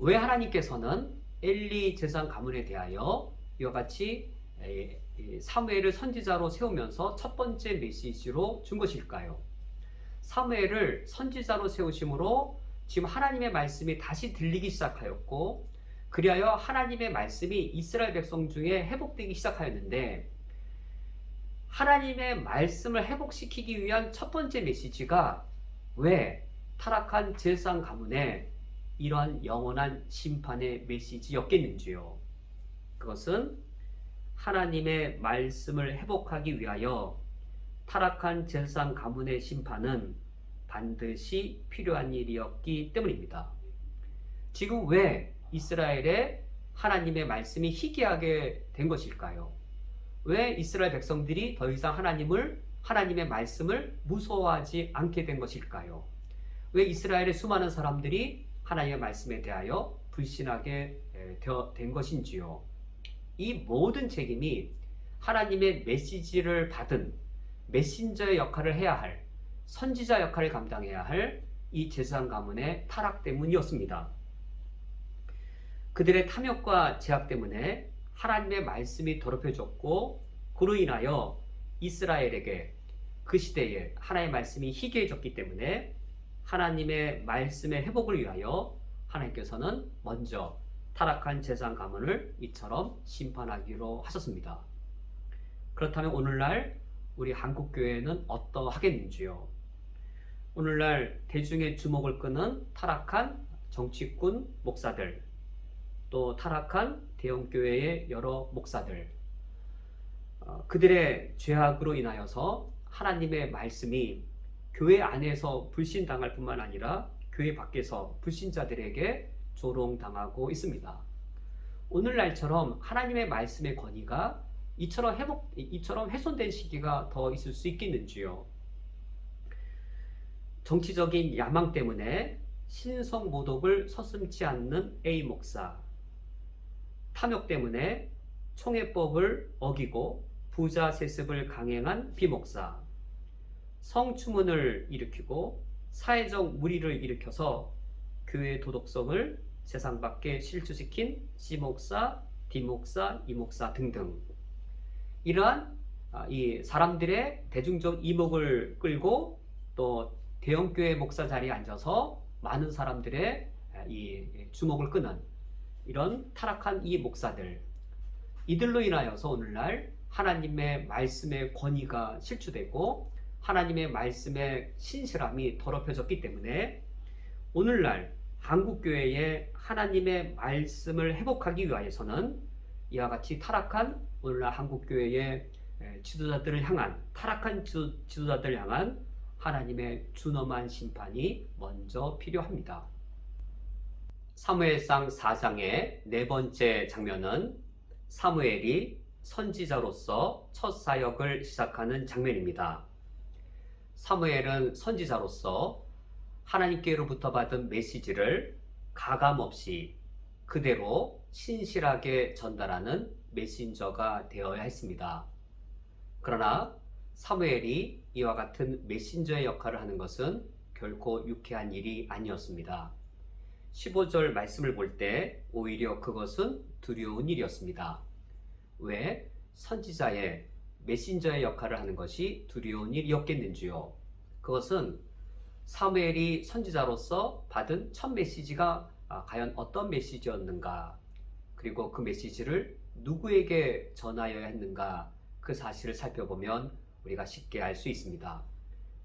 S1: 왜 하나님께서는 엘리 제사장 가문에 대하여 이와 같이 사무엘을 선지자로 세우면서 첫 번째 메시지로 준 것일까요? 사무엘을 선지자로 세우심으로 지금 하나님의 말씀이 다시 들리기 시작하였고, 그리하여 하나님의 말씀이 이스라엘 백성 중에 회복되기 시작하였는데, 하나님의 말씀을 회복시키기 위한 첫 번째 메시지가 왜 타락한 제사장 가문에 이러한 영원한 심판의 메시지였겠는지요? 그것은 하나님의 말씀을 회복하기 위하여 타락한 제사장 가문의 심판은 반드시 필요한 일이었기 때문입니다. 지금 왜 이스라엘에 하나님의 말씀이 희귀하게 된 것일까요? 왜 이스라엘 백성들이 더 이상 하나님의 말씀을 무서워하지 않게 된 것일까요? 왜 이스라엘의 수많은 사람들이 하나님의 말씀에 대하여 불신하게 된 것인지요? 이 모든 책임이 하나님의 메시지를 받은 메신저의 역할을 해야 할, 선지자 역할을 감당해야 할 이 제사장 가문의 타락 때문이었습니다. 그들의 탐욕과 제약 때문에 하나님의 말씀이 더럽혀졌고, 그로 인하여 이스라엘에게 그 시대에 하나님의 말씀이 희귀해졌기 때문에 하나님의 말씀의 회복을 위하여 하나님께서는 먼저 타락한 제사장 가문을 이처럼 심판하기로 하셨습니다. 그렇다면 오늘날 우리 한국교회는 어떠하겠는지요? 오늘날 대중의 주목을 끄는 타락한 정치꾼 목사들, 또 타락한 대형교회의 여러 목사들, 그들의 죄악으로 인하여서 하나님의 말씀이 교회 안에서 불신당할 뿐만 아니라 교회 밖에서 불신자들에게 조롱당하고 있습니다. 오늘날처럼 하나님의 말씀의 권위가 이처럼 훼손된 시기가 더 있을 수 있겠는지요? 정치적인 야망 때문에 신성 모독을 서슴지 않는 A 목사, 탐욕 때문에 총회법을 어기고 부자 세습을 강행한 B 목사, 성추문을 일으키고 사회적 물의를 일으켜서 교회의 도덕성을 세상 밖에 실추시킨 C 목사, D 목사, E 목사 등등, 이러한 이 사람들의 대중적 이목을 끌고 또 대형교회 목사 자리에 앉아서 많은 사람들의 이 주목을 끄는 이런 타락한 이 목사들, 이들로 인하여서 오늘날 하나님의 말씀의 권위가 실추되고 하나님의 말씀의 신실함이 더럽혀졌기 때문에 오늘날 한국교회의 하나님의 말씀을 회복하기 위하여서는 이와 같이 타락한 오늘날 한국교회의 지도자들을 향한, 타락한 지도자들을 향한 하나님의 준엄한 심판이 먼저 필요합니다. 사무엘상 4장의 네 번째 장면은 사무엘이 선지자로서 첫 사역을 시작하는 장면입니다. 사무엘은 선지자로서 하나님께로부터 받은 메시지를 가감없이 그대로 신실하게 전달하는 메신저가 되어야 했습니다. 그러나 사무엘이 이와 같은 메신저의 역할을 하는 것은 결코 유쾌한 일이 아니었습니다. 15절 말씀을 볼 때 오히려 그것은 두려운 일이었습니다. 왜 선지자의 메신저의 역할을 하는 것이 두려운 일이었겠는지요? 그것은 사무엘이 선지자로서 받은 첫 메시지가 과연 어떤 메시지였는가, 그리고 그 메시지를 누구에게 전하여야 했는가, 그 사실을 살펴보면 우리가 쉽게 알 수 있습니다.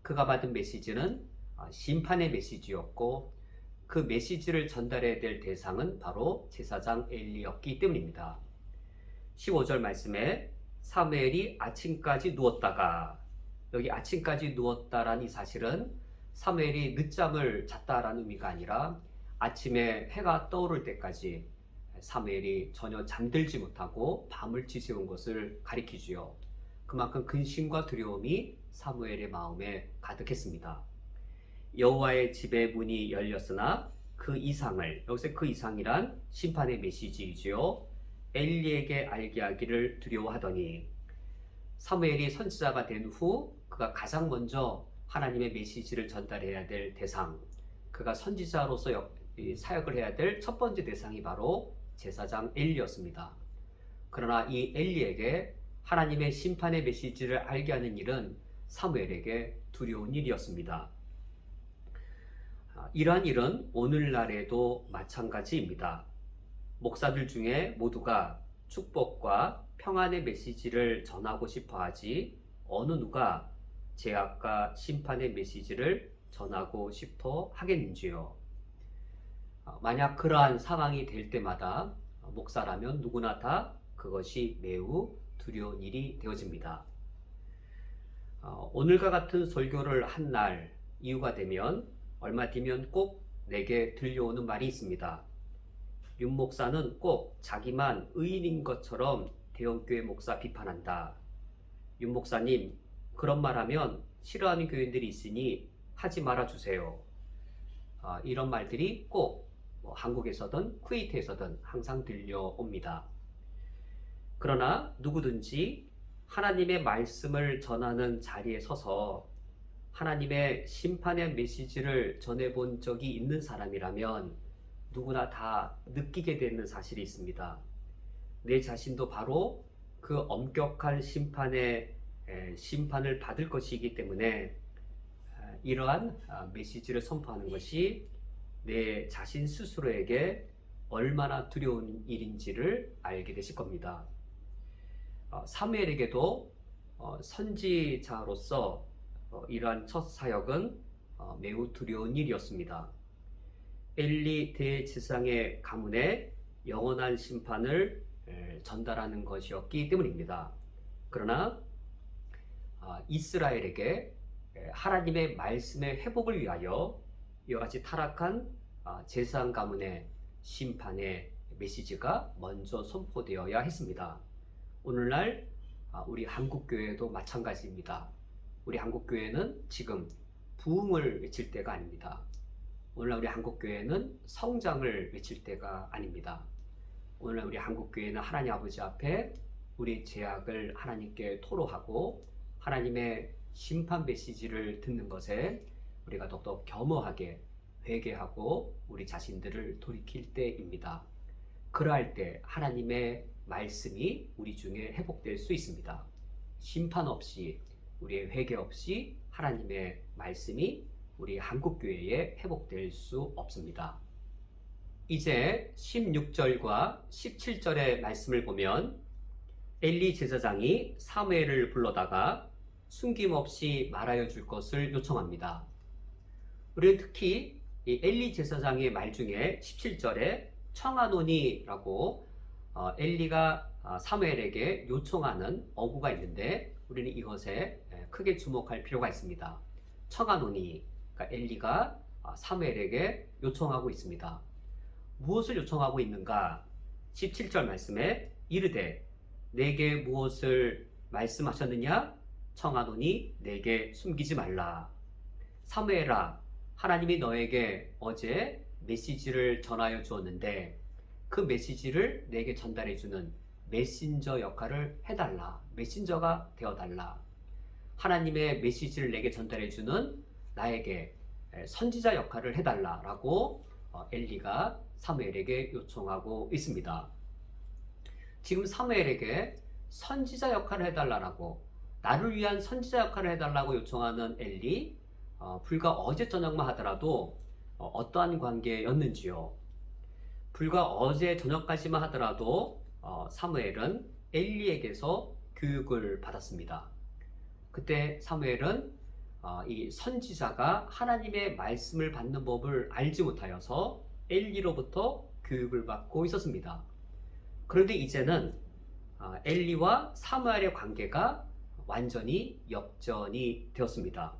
S1: 그가 받은 메시지는 심판의 메시지였고 그 메시지를 전달해야 될 대상은 바로 제사장 엘리였기 때문입니다. 15절 말씀에 사무엘이 아침까지 누웠다가, 여기 아침까지 누웠다라는 이 사실은 사무엘이 늦잠을 잤다라는 의미가 아니라 아침에 해가 떠오를 때까지 사무엘이 전혀 잠들지 못하고 밤을 지새운 것을 가리키지요. 그만큼 근심과 두려움이 사무엘의 마음에 가득했습니다. 여호와의 집의 문이 열렸으나 그 이상을, 여기서 그 이상이란 심판의 메시지이지요, 엘리에게 알게 하기를 두려워하더니, 사무엘이 선지자가 된 후 그가 가장 먼저 하나님의 메시지를 전달해야 될 대상, 그가 선지자로서 이 사역을 해야 될 첫 번째 대상이 바로 제사장 엘리였습니다. 그러나 이 엘리에게 하나님의 심판의 메시지를 알게 하는 일은 사무엘에게 두려운 일이었습니다. 이러한 일은 오늘날에도 마찬가지입니다. 목사들 중에 모두가 축복과 평안의 메시지를 전하고 싶어 하지 어느 누가 죄악과 심판의 메시지를 전하고 싶어 하겠는지요. 만약 그러한 상황이 될 때마다 목사라면 누구나 다 그것이 매우 두려운 일이 되어집니다. 오늘과 같은 설교를 한 날 이후가 되면 얼마 뒤면 꼭 내게 들려오는 말이 있습니다. 윤 목사는 꼭 자기만 의인인 것처럼 대형교회 목사 비판한다. 윤 목사님, 그런 말하면 싫어하는 교인들이 있으니 하지 말아주세요. 이런 말들이 꼭 한국에서든 쿠웨이트에서든 항상 들려옵니다. 그러나 누구든지 하나님의 말씀을 전하는 자리에 서서 하나님의 심판의 메시지를 전해본 적이 있는 사람이라면 누구나 다 느끼게 되는 사실이 있습니다. 내 자신도 바로 그 엄격한 심판을 받을 것이기 때문에 이러한 메시지를 선포하는 것이 내 자신 스스로에게 얼마나 두려운 일인지를 알게 되실 겁니다. 사무엘에게도 선지자로서 이러한 첫 사역은 매우 두려운 일이었습니다. 엘리 대제사장의 가문에 영원한 심판을 전달하는 것이었기 때문입니다. 그러나 이스라엘에게 하나님의 말씀의 회복을 위하여 이와 같이 타락한 제사장 가문의 심판의 메시지가 먼저 선포되어야 했습니다. 오늘날 우리 한국교회도 마찬가지입니다. 우리 한국교회는 지금 부흥을 외칠 때가 아닙니다. 오늘날 우리 한국교회는 성장을 외칠 때가 아닙니다. 오늘날 우리 한국교회는 하나님 아버지 앞에 우리 죄악을 하나님께 토로하고 하나님의 심판 메시지를 듣는 것에 우리가 더욱더 겸허하게 회개하고 우리 자신들을 돌이킬 때입니다. 그러할 때 하나님의 말씀이 우리 중에 회복될 수 있습니다. 심판 없이 우리의 회개 없이 하나님의 말씀이 우리 한국교회에 회복될 수 없습니다. 이제 16절과 17절의 말씀을 보면 엘리 제사장이 사무엘을 불러다가 숨김없이 말하여 줄 것을 요청합니다. 우리는 특히 이 엘리 제사장의 말 중에 17절에 청하노니라고 엘리가 사무엘에게 요청하는 어구가 있는데 우리는 이것에 크게 주목할 필요가 있습니다. 청하노니, 그러니까 엘리가 사무엘에게 요청하고 있습니다. 무엇을 요청하고 있는가? 17절 말씀에 이르되 내게 무엇을 말씀하셨느냐? 청하노니 내게 숨기지 말라. 사무엘아, 하나님이 너에게 어제 메시지를 전하여 주었는데 그 메시지를 내게 전달해 주는 메신저 역할을 해달라. 메신저가 되어달라. 하나님의 메시지를 내게 전달해 주는 나에게 선지자 역할을 해달라라고 엘리가 사무엘에게 요청하고 있습니다. 지금 사무엘에게 선지자 역할을 해달라고, 나를 위한 선지자 역할을 해달라고 요청하는 엘리, 불과 어제 저녁만 하더라도 어떠한 관계였는지요. 불과 어제 저녁까지만 하더라도 사무엘은 엘리에게서 교육을 받았습니다. 그때 사무엘은 이 선지자가 하나님의 말씀을 받는 법을 알지 못하여서 엘리로부터 교육을 받고 있었습니다. 그런데 이제는 엘리와 사무엘의 관계가 완전히 역전이 되었습니다.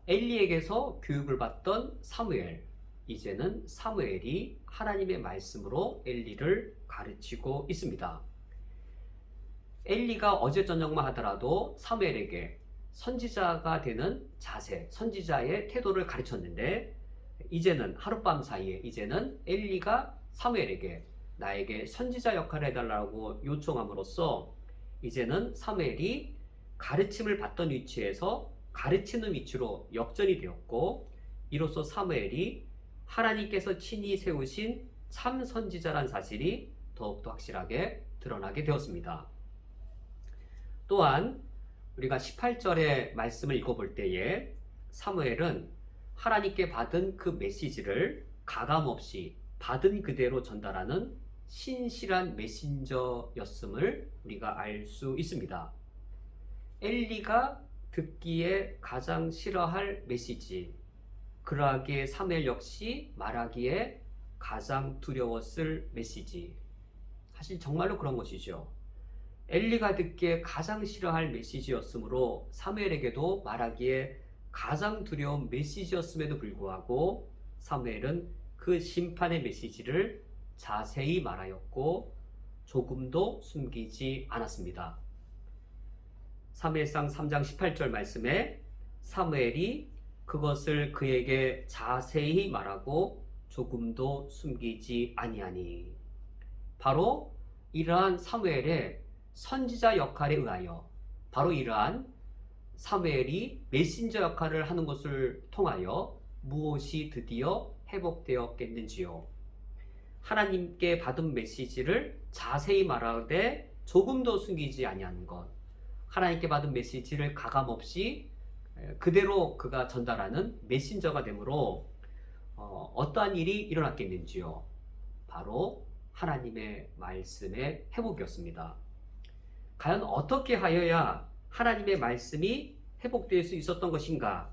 S1: 엘리에게서 교육을 받던 사무엘, 이제는 사무엘이 하나님의 말씀으로 엘리를 가르치고 있습니다. 엘리가 어제 저녁만 하더라도 사무엘에게 선지자가 되는 자세, 선지자의 태도를 가르쳤는데 이제는 하룻밤 사이에 이제는 엘리가 사무엘에게 나에게 선지자 역할을 해달라고 요청함으로써 이제는 사무엘이 가르침을 받던 위치에서 가르치는 위치로 역전이 되었고 이로써 사무엘이 하나님께서 친히 세우신 참 선지자란 사실이 더욱더 확실하게 드러나게 되었습니다. 또한 우리가 18절의 말씀을 읽어볼 때에 사무엘은 하나님께 받은 그 메시지를 가감없이 받은 그대로 전달하는 신실한 메신저였음을 우리가 알 수 있습니다. 엘리가 듣기에 가장 싫어할 메시지, 그러하기에 사무엘 역시 말하기에 가장 두려웠을 메시지. 사실 정말로 그런 것이죠. 엘리가 듣기에 가장 싫어할 메시지였으므로 사무엘에게도 말하기에 가장 두려운 메시지였음에도 불구하고 사무엘은 그 심판의 메시지를 자세히 말하였고 조금도 숨기지 않았습니다. 사무엘상 3장 18절 말씀에 사무엘이 그것을 그에게 자세히 말하고 조금도 숨기지 아니하니, 바로 이러한 사무엘의 선지자 역할에 의하여, 바로 이러한 사무엘이 메신저 역할을 하는 것을 통하여 무엇이 드디어 회복되었겠는지요. 하나님께 받은 메시지를 자세히 말하되 조금도 숨기지 아니하는 것, 하나님께 받은 메시지를 가감없이 그대로 그가 전달하는 메신저가 되므로 어떠한 일이 일어났겠는지요. 바로 하나님의 말씀의 회복이었습니다. 과연 어떻게 하여야 하나님의 말씀이 회복될 수 있었던 것인가?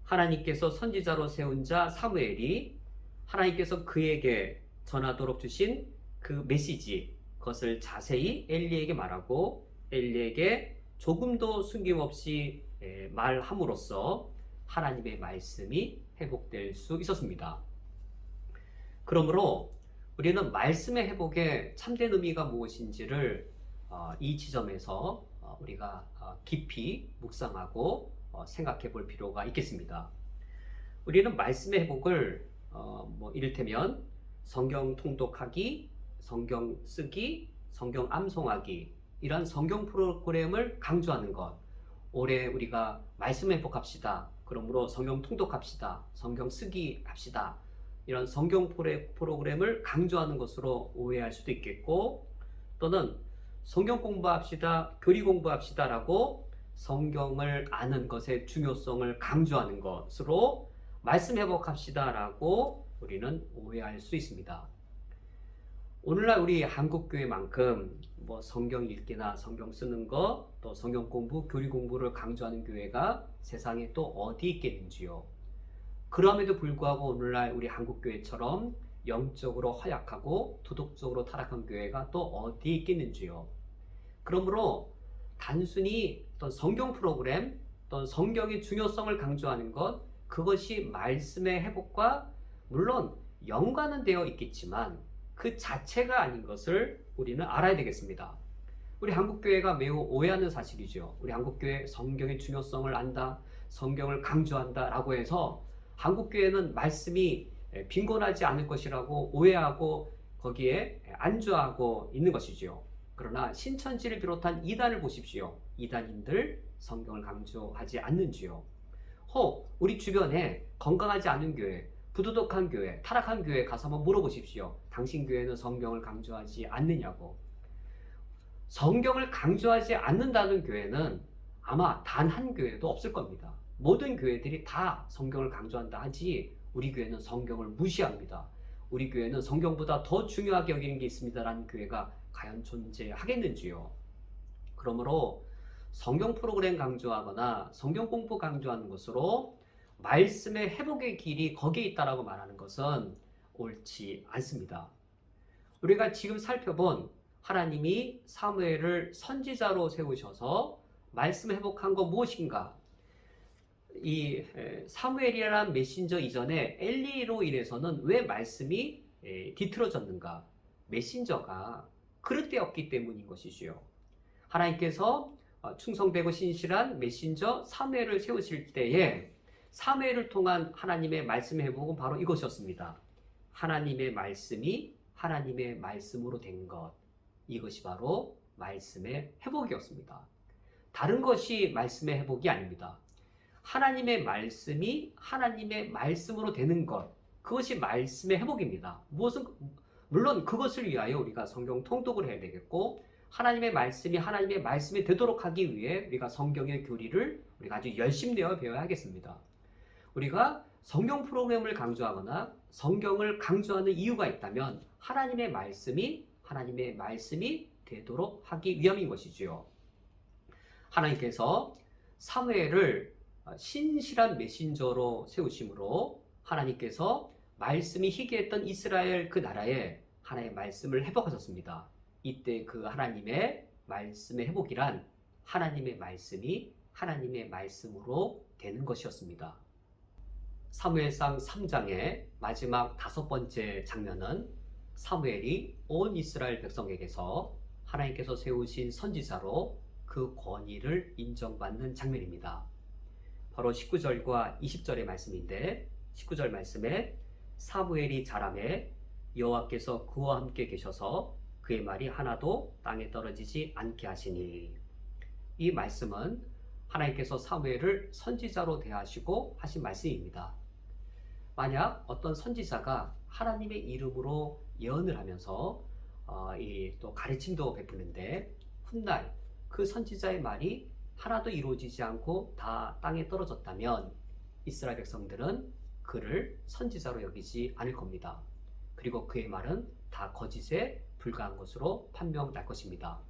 S1: 하나님께서 선지자로 세운 자 사무엘이 하나님께서 그에게 전하도록 주신 그 메시지, 그것을 자세히 엘리에게 말하고 엘리에게 조금도 숨김없이 말함으로써 하나님의 말씀이 회복될 수 있었습니다. 그러므로 우리는 말씀의 회복의 참된 의미가 무엇인지를 이 지점에서 우리가 깊이 묵상하고 생각해 볼 필요가 있겠습니다. 우리는 말씀의 회복을 이를테면 성경 통독하기, 성경 쓰기, 성경 암송하기, 이런 성경 프로그램을 강조하는 것. 올해 우리가 말씀 회복합시다. 그러므로 성경 통독합시다. 성경 쓰기 합시다. 이런 성경 프로그램을 강조하는 것으로 오해할 수도 있겠고, 또는 성경 공부합시다, 교리 공부합시다 라고 성경을 아는 것의 중요성을 강조하는 것으로 말씀 회복합시다 라고 우리는 오해할 수 있습니다. 오늘날 우리 한국교회만큼 성경 읽기나 성경 쓰는 것, 또 성경 공부, 교리 공부를 강조하는 교회가 세상에 또 어디 있겠는지요. 그럼에도 불구하고 오늘날 우리 한국교회처럼 영적으로 허약하고 도덕적으로 타락한 교회가 또 어디 있겠는지요. 그러므로 단순히 어떤 성경 프로그램, 어떤 성경의 중요성을 강조하는 것, 그것이 말씀의 회복과 물론 연관은 되어 있겠지만 그 자체가 아닌 것을 우리는 알아야 되겠습니다. 우리 한국교회가 매우 오해하는 사실이죠. 우리 한국교회 성경의 중요성을 안다, 성경을 강조한다 라고 해서 한국교회는 말씀이 빈곤하지 않을 것이라고 오해하고 거기에 안주하고 있는 것이죠. 그러나 신천지를 비롯한 이단을 보십시오. 이단인들 성경을 강조하지 않는지요. 혹 우리 주변에 건강하지 않은 교회, 부도덕한 교회, 타락한 교회 가서 한번 물어보십시오. 당신 교회는 성경을 강조하지 않느냐고. 성경을 강조하지 않는다는 교회는 아마 단 한 교회도 없을 겁니다. 모든 교회들이 다 성경을 강조한다 하지 우리 교회는 성경을 무시합니다. 우리 교회는 성경보다 더 중요하게 여기는 게 있습니다라는 교회가 과연 존재하겠는지요. 그러므로 성경 프로그램 강조하거나 성경 공부 강조하는 것으로 말씀의 회복의 길이 거기에 있다라고 말하는 것은 옳지 않습니다. 우리가 지금 살펴본 하나님이 사무엘을 선지자로 세우셔서 말씀 회복한 거 무엇인가? 이 사무엘이라는 메신저 이전에 엘리로 인해서는 왜 말씀이 뒤틀어졌는가? 메신저가 그릇되었기 때문인 것이지요. 하나님께서 충성되고 신실한 메신저 사무엘을 세우실 때에 사무엘을 통한 하나님의 말씀의 회복은 바로 이것이었습니다. 하나님의 말씀이 하나님의 말씀으로 된 것, 이것이 바로 말씀의 회복이었습니다. 다른 것이 말씀의 회복이 아닙니다. 하나님의 말씀이 하나님의 말씀으로 되는 것, 그것이 말씀의 회복입니다. 물론 그것을 위하여 우리가 성경 통독을 해야 되겠고, 하나님의 말씀이 되도록 하기 위해 우리가 성경의 교리를 우리가 아주 열심히 내어 배워야 하겠습니다. 우리가 성경 프로그램을 강조하거나 성경을 강조하는 이유가 있다면 하나님의 말씀이 되도록 하기 위함인 것이지요. 하나님께서 사무엘을 신실한 메신저로 세우심으로 하나님께서 말씀이 희귀했던 이스라엘 그 나라에 하나님의 말씀을 회복하셨습니다. 이때 그 하나님의 말씀의 회복이란 하나님의 말씀이 하나님의 말씀으로 되는 것이었습니다. 사무엘상 3장의 마지막 5번째 장면은 사무엘이 온 이스라엘 백성에게서 하나님께서 세우신 선지자로 그 권위를 인정받는 장면입니다. 바로 19절과 20절의 말씀인데, 19절 말씀에 사무엘이 자라매 여호와께서 그와 함께 계셔서 그의 말이 하나도 땅에 떨어지지 않게 하시니, 이 말씀은 하나님께서 사무엘을 선지자로 대하시고 하신 말씀입니다. 만약 어떤 선지자가 하나님의 이름으로 예언을 하면서 또 가르침도 베푸는데 훗날 그 선지자의 말이 하나도 이루어지지 않고 다 땅에 떨어졌다면 이스라엘 백성들은 그를 선지자로 여기지 않을 겁니다. 그리고 그의 말은 다 거짓에 불과한 것으로 판명날 것입니다.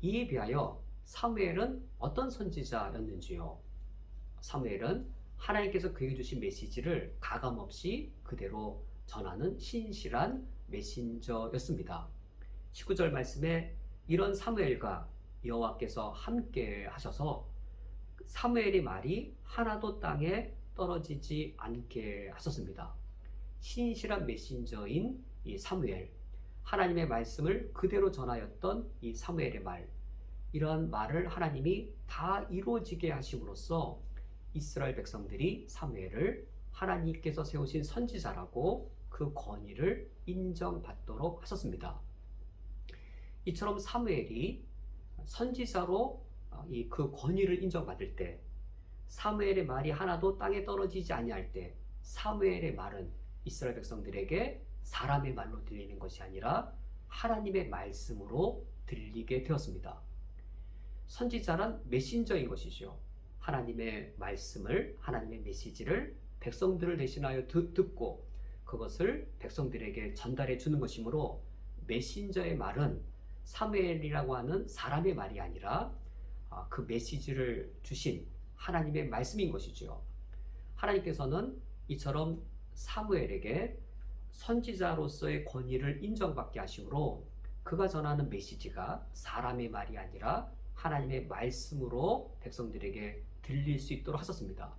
S1: 이에 비하여 사무엘은 어떤 선지자였는지요? 사무엘은 하나님께서 그에게 주신 메시지를 가감없이 그대로 전하는 신실한 메신저였습니다. 19절 말씀에 이런 사무엘과 여호와께서 함께 하셔서 사무엘의 말이 하나도 땅에 떨어지지 않게 하셨습니다. 신실한 메신저인 이 사무엘, 하나님의 말씀을 그대로 전하였던 이 사무엘의 말, 이러한 말을 하나님이 다 이루어지게 하심으로써 이스라엘 백성들이 사무엘을 하나님께서 세우신 선지자라고 그 권위를 인정받도록 하셨습니다. 이처럼 사무엘이 선지자로 그 권위를 인정받을 때, 사무엘의 말이 하나도 땅에 떨어지지 아니할 때, 사무엘의 말은 이스라엘 백성들에게 사람의 말로 들리는 것이 아니라 하나님의 말씀으로 들리게 되었습니다. 선지자란 메신저인 것이죠. 하나님의 말씀을, 하나님의 메시지를 백성들을 대신하여 듣고 그것을 백성들에게 전달해 주는 것이므로 메신저의 말은 사무엘이라고 하는 사람의 말이 아니라 그 메시지를 주신 하나님의 말씀인 것이죠. 하나님께서는 이처럼 사무엘에게 선지자로서의 권위를 인정받게 하심으로 그가 전하는 메시지가 사람의 말이 아니라 하나님의 말씀으로 백성들에게 들릴 수 있도록 하셨습니다.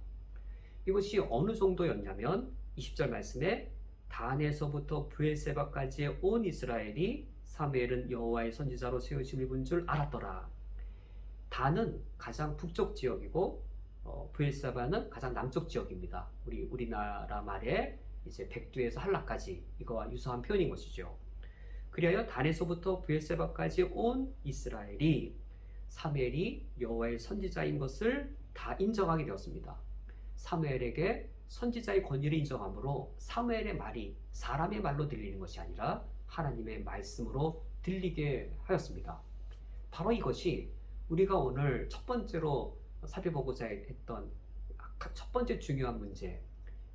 S1: 이것이 어느 정도였냐면 20절 말씀에 단에서부터 브엘세바까지의 온 이스라엘이 사무엘은 여호와의 선지자로 세우심을 본 줄 알았더라. 단은 가장 북쪽 지역이고 브엘세바는 가장 남쪽 지역입니다. 우리나라 말에 이제 백두에서 한라까지, 이거와 유사한 표현인 것이죠. 그리하여 단에서부터 브엘세바까지 온 이스라엘이 사무엘이 여호와의 선지자인 것을 다 인정하게 되었습니다. 사무엘에게 선지자의 권위를 인정함으로 사무엘의 말이 사람의 말로 들리는 것이 아니라 하나님의 말씀으로 들리게 하였습니다. 바로 이것이 우리가 오늘 첫 번째로 살펴보고자 했던 첫 번째 중요한 문제,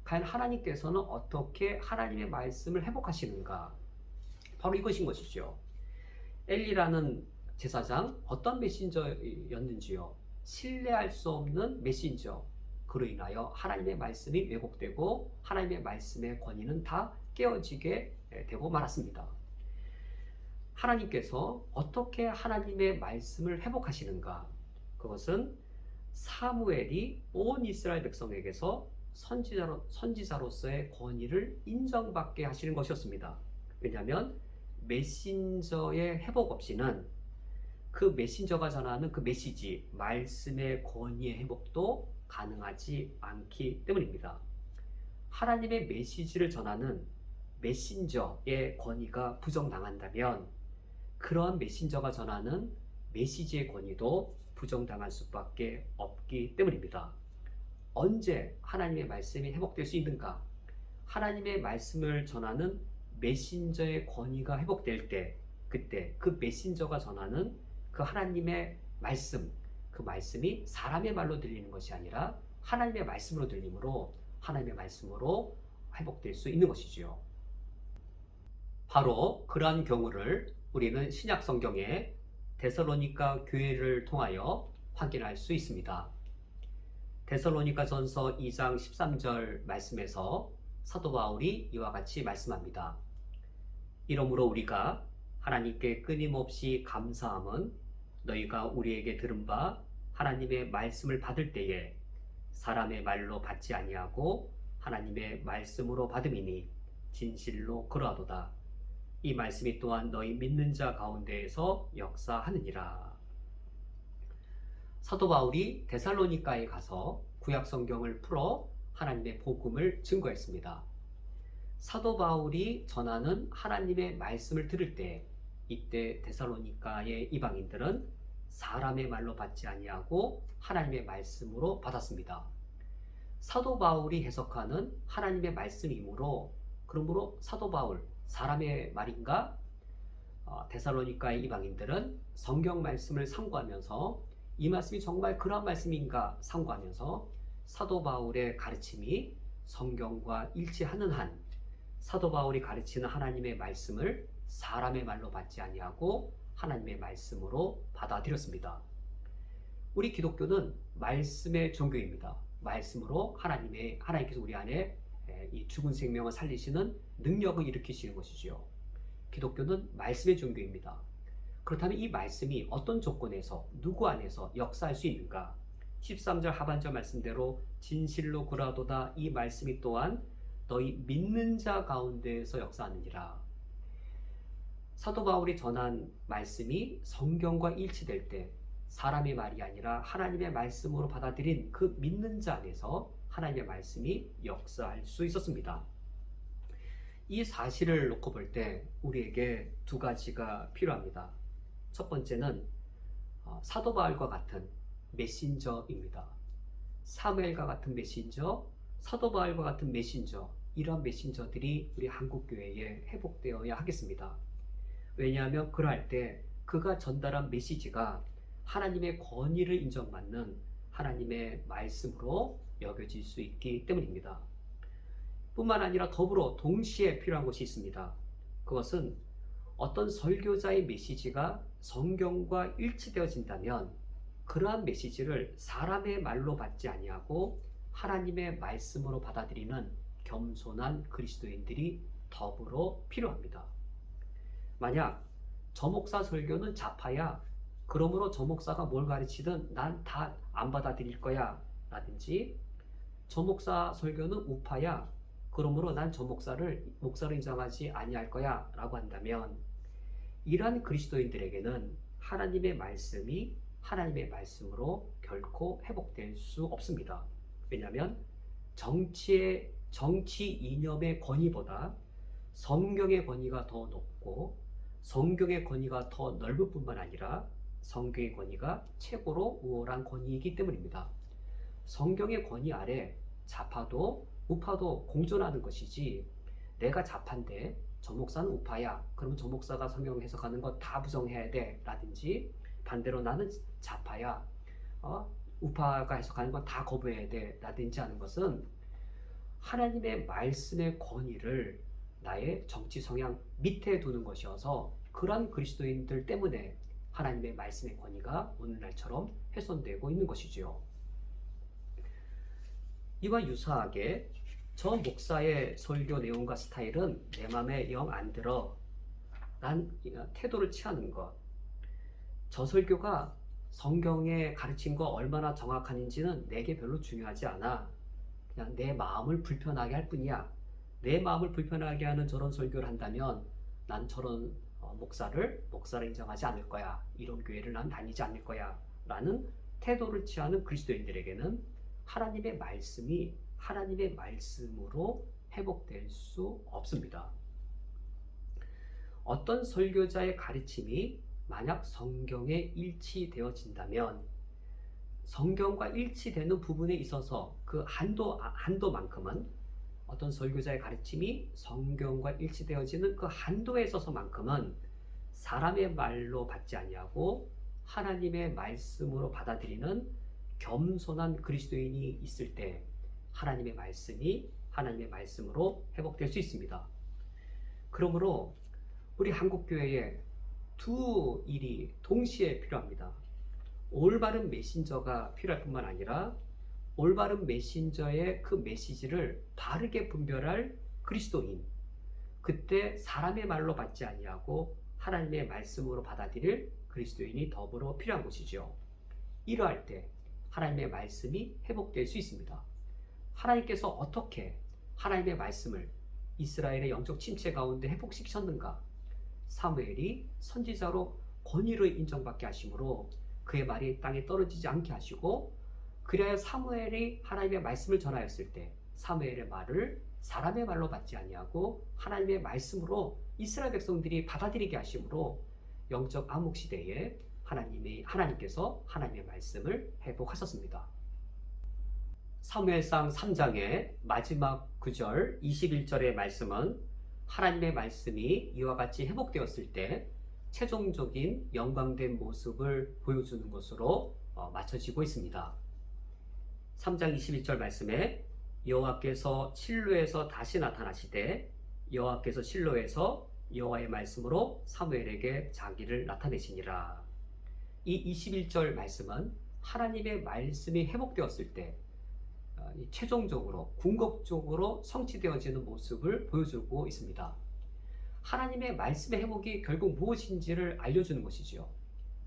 S1: 과연 하나님께서는 어떻게 하나님의 말씀을 회복하시는가? 바로 이것인 것이죠. 엘리라는 제사장, 어떤 메신저였는지요? 신뢰할 수 없는 메신저. 그로 인하여 하나님의 말씀이 왜곡되고 하나님의 말씀의 권위는 다 깨어지게 되고 말았습니다. 하나님께서 어떻게 하나님의 말씀을 회복하시는가? 그것은 사무엘이 온 이스라엘 백성에게서 선지자로서의 권위를 인정받게 하시는 것이었습니다. 왜냐하면 메신저의 회복 없이는 그 메신저가 전하는 그 메시지, 말씀의 권위의 회복도 가능하지 않기 때문입니다. 하나님의 메시지를 전하는 메신저의 권위가 부정당한다면 그러한 메신저가 전하는 메시지의 권위도 부정당할 수밖에 없기 때문입니다. 언제 하나님의 말씀이 회복될 수 있는가? 하나님의 말씀을 전하는 메신저의 권위가 회복될 때, 그때 그 메신저가 전하는 그 하나님의 말씀, 그 말씀이 사람의 말로 들리는 것이 아니라 하나님의 말씀으로 들리므로 하나님의 말씀으로 회복될 수 있는 것이지요. 바로 그러한 경우를 우리는 신약 성경의 데살로니가 교회를 통하여 확인할 수 있습니다. 데살로니가전서 2장 13절 말씀에서 사도 바울이 이와 같이 말씀합니다. 이러므로 우리가 하나님께 끊임없이 감사함은 너희가 우리에게 들은 바 하나님의 말씀을 받을 때에 사람의 말로 받지 아니하고 하나님의 말씀으로 받음이니 진실로 그러하도다. 이 말씀이 또한 너희 믿는 자 가운데에서 역사하느니라. 사도 바울이 데살로니가에 가서 구약 성경을 풀어 하나님의 복음을 증거했습니다. 사도 바울이 전하는 하나님의 말씀을 들을 때 이때 데살로니가의 이방인들은 사람의 말로 받지 아니하고 하나님의 말씀으로 받았습니다. 사도 바울이 해석하는 하나님의 말씀이므로 그러므로 사도 바울 사람의 말인가? 데살로니가의 이방인들은 성경 말씀을 상고하면서 이 말씀이 정말 그런 말씀인가 상고하면서 사도 바울의 가르침이 성경과 일치하는 한 사도 바울이 가르치는 하나님의 말씀을 사람의 말로 받지 아니하고 하나님의 말씀으로 받아들였습니다. 우리 기독교는 말씀의 종교입니다. 말씀으로 하나님께서 우리 안에 이 죽은 생명을 살리시는 능력을 일으키시는 것이지요. 기독교는 말씀의 종교입니다. 그렇다면 이 말씀이 어떤 조건에서 누구 안에서 역사할 수 있는가? 13절 하반절 말씀대로 진실로 그러하도다. 이 말씀이 또한 너희 믿는 자 가운데에서 역사하느니라. 사도 바울이 전한 말씀이 성경과 일치될 때 사람의 말이 아니라 하나님의 말씀으로 받아들인 그 믿는 자 안에서 하나님의 말씀이 역사할 수 있었습니다. 이 사실을 놓고 볼 때 우리에게 두 가지가 필요합니다. 첫 번째는 사도 바울과 같은 메신저입니다. 사무엘과 같은 메신저, 사도 바울과 같은 메신저, 이러한 메신저들이 우리 한국교회에 회복되어야 하겠습니다. 왜냐하면 그러할 때 그가 전달한 메시지가 하나님의 권위를 인정받는 하나님의 말씀으로 여겨질 수 있기 때문입니다. 뿐만 아니라 더불어 동시에 필요한 것이 있습니다. 그것은 어떤 설교자의 메시지가 성경과 일치되어진다면 그러한 메시지를 사람의 말로 받지 아니하고 하나님의 말씀으로 받아들이는 겸손한 그리스도인들이 더불어 필요합니다. 만약 저 목사 설교는 좌파야, 그러므로 저 목사가 뭘 가르치든 난 다 안 받아들일 거야 라든지 저 목사 설교는 우파야, 그러므로 난 저 목사를 인정하지 아니할 거야 라고 한다면 이러한 그리스도인들에게는 하나님의 말씀이 하나님의 말씀으로 결코 회복될 수 없습니다. 왜냐하면 정치 이념의 권위보다 성경의 권위가 더 높고 성경의 권위가 더 넓을 뿐만 아니라 성경의 권위가 최고로 우월한 권위이기 때문입니다. 성경의 권위 아래 좌파도 우파도 공존하는 것이지 내가 좌파인데 저 목사는 우파야, 그러면 저 목사가 성경 해석하는 거 다 부정해야 돼 라든지 반대로 나는 좌파야, 우파가 해석하는 건 다 거부해야 돼 라든지 하는 것은 하나님의 말씀의 권위를 나의 정치 성향 밑에 두는 것이어서 그런 그리스도인들 때문에 하나님의 말씀의 권위가 오늘날처럼 훼손되고 있는 것이지요. 이와 유사하게 저 목사의 설교 내용과 스타일은 내 맘에 영 안 들어, 난 태도를 취하는 것, 저 설교가 성경에 가르친 거 얼마나 정확한지는 내게 별로 중요하지 않아, 그냥 내 마음을 불편하게 할 뿐이야, 내 마음을 불편하게 하는 저런 설교를 한다면 난 저런 목사를 인정하지 않을 거야, 이런 교회를 난 다니지 않을 거야 라는 태도를 취하는 그리스도인들에게는 하나님의 말씀이 하나님의 말씀으로 회복될 수 없습니다. 어떤 설교자의 가르침이 만약 성경에 일치되어진다면 성경과 일치되는 부분에 있어서 그 한도만큼은 어떤 설교자의 가르침이 성경과 일치되어지는 그 한도에 있어서만큼은 사람의 말로 받지 아니하고 하나님의 말씀으로 받아들이는 겸손한 그리스도인이 있을 때 하나님의 말씀이 하나님의 말씀으로 회복될 수 있습니다. 그러므로 우리 한국교회에 두 일이 동시에 필요합니다. 올바른 메신저가 필요할 뿐만 아니라 올바른 메신저의 그 메시지를 바르게 분별할 그리스도인, 그때 사람의 말로 받지 아니하고 하나님의 말씀으로 받아들일 그리스도인이 더불어 필요한 것이죠. 이러할 때 하나님의 말씀이 회복될 수 있습니다. 하나님께서 어떻게 하나님의 말씀을 이스라엘의 영적 침체 가운데 회복시키셨는가? 사무엘이 선지자로 권위로 인정받게 하심으로 그의 말이 땅에 떨어지지 않게 하시고, 그래야 사무엘이 하나님의 말씀을 전하였을 때 사무엘의 말을 사람의 말로 받지 아니하고 하나님의 말씀으로 이스라엘 백성들이 받아들이게 하심으로 영적 암흑 시대에 하나님께서 하나님의 말씀을 회복하셨습니다. 사무엘상 3장의 마지막 9절 21절의 말씀은 하나님의 말씀이 이와 같이 회복되었을 때 최종적인 영광된 모습을 보여주는 것으로 맞춰지고 있습니다. 3장 21절 말씀에 여호와께서 실로에서 다시 나타나시되 여호와께서 실로에서 여호와의 말씀으로 사무엘에게 자기를 나타내시니라. 이 21절 말씀은 하나님의 말씀이 회복되었을 때 최종적으로 궁극적으로 성취되어지는 모습을 보여주고 있습니다. 하나님의 말씀의 회복이 결국 무엇인지를 알려주는 것이죠.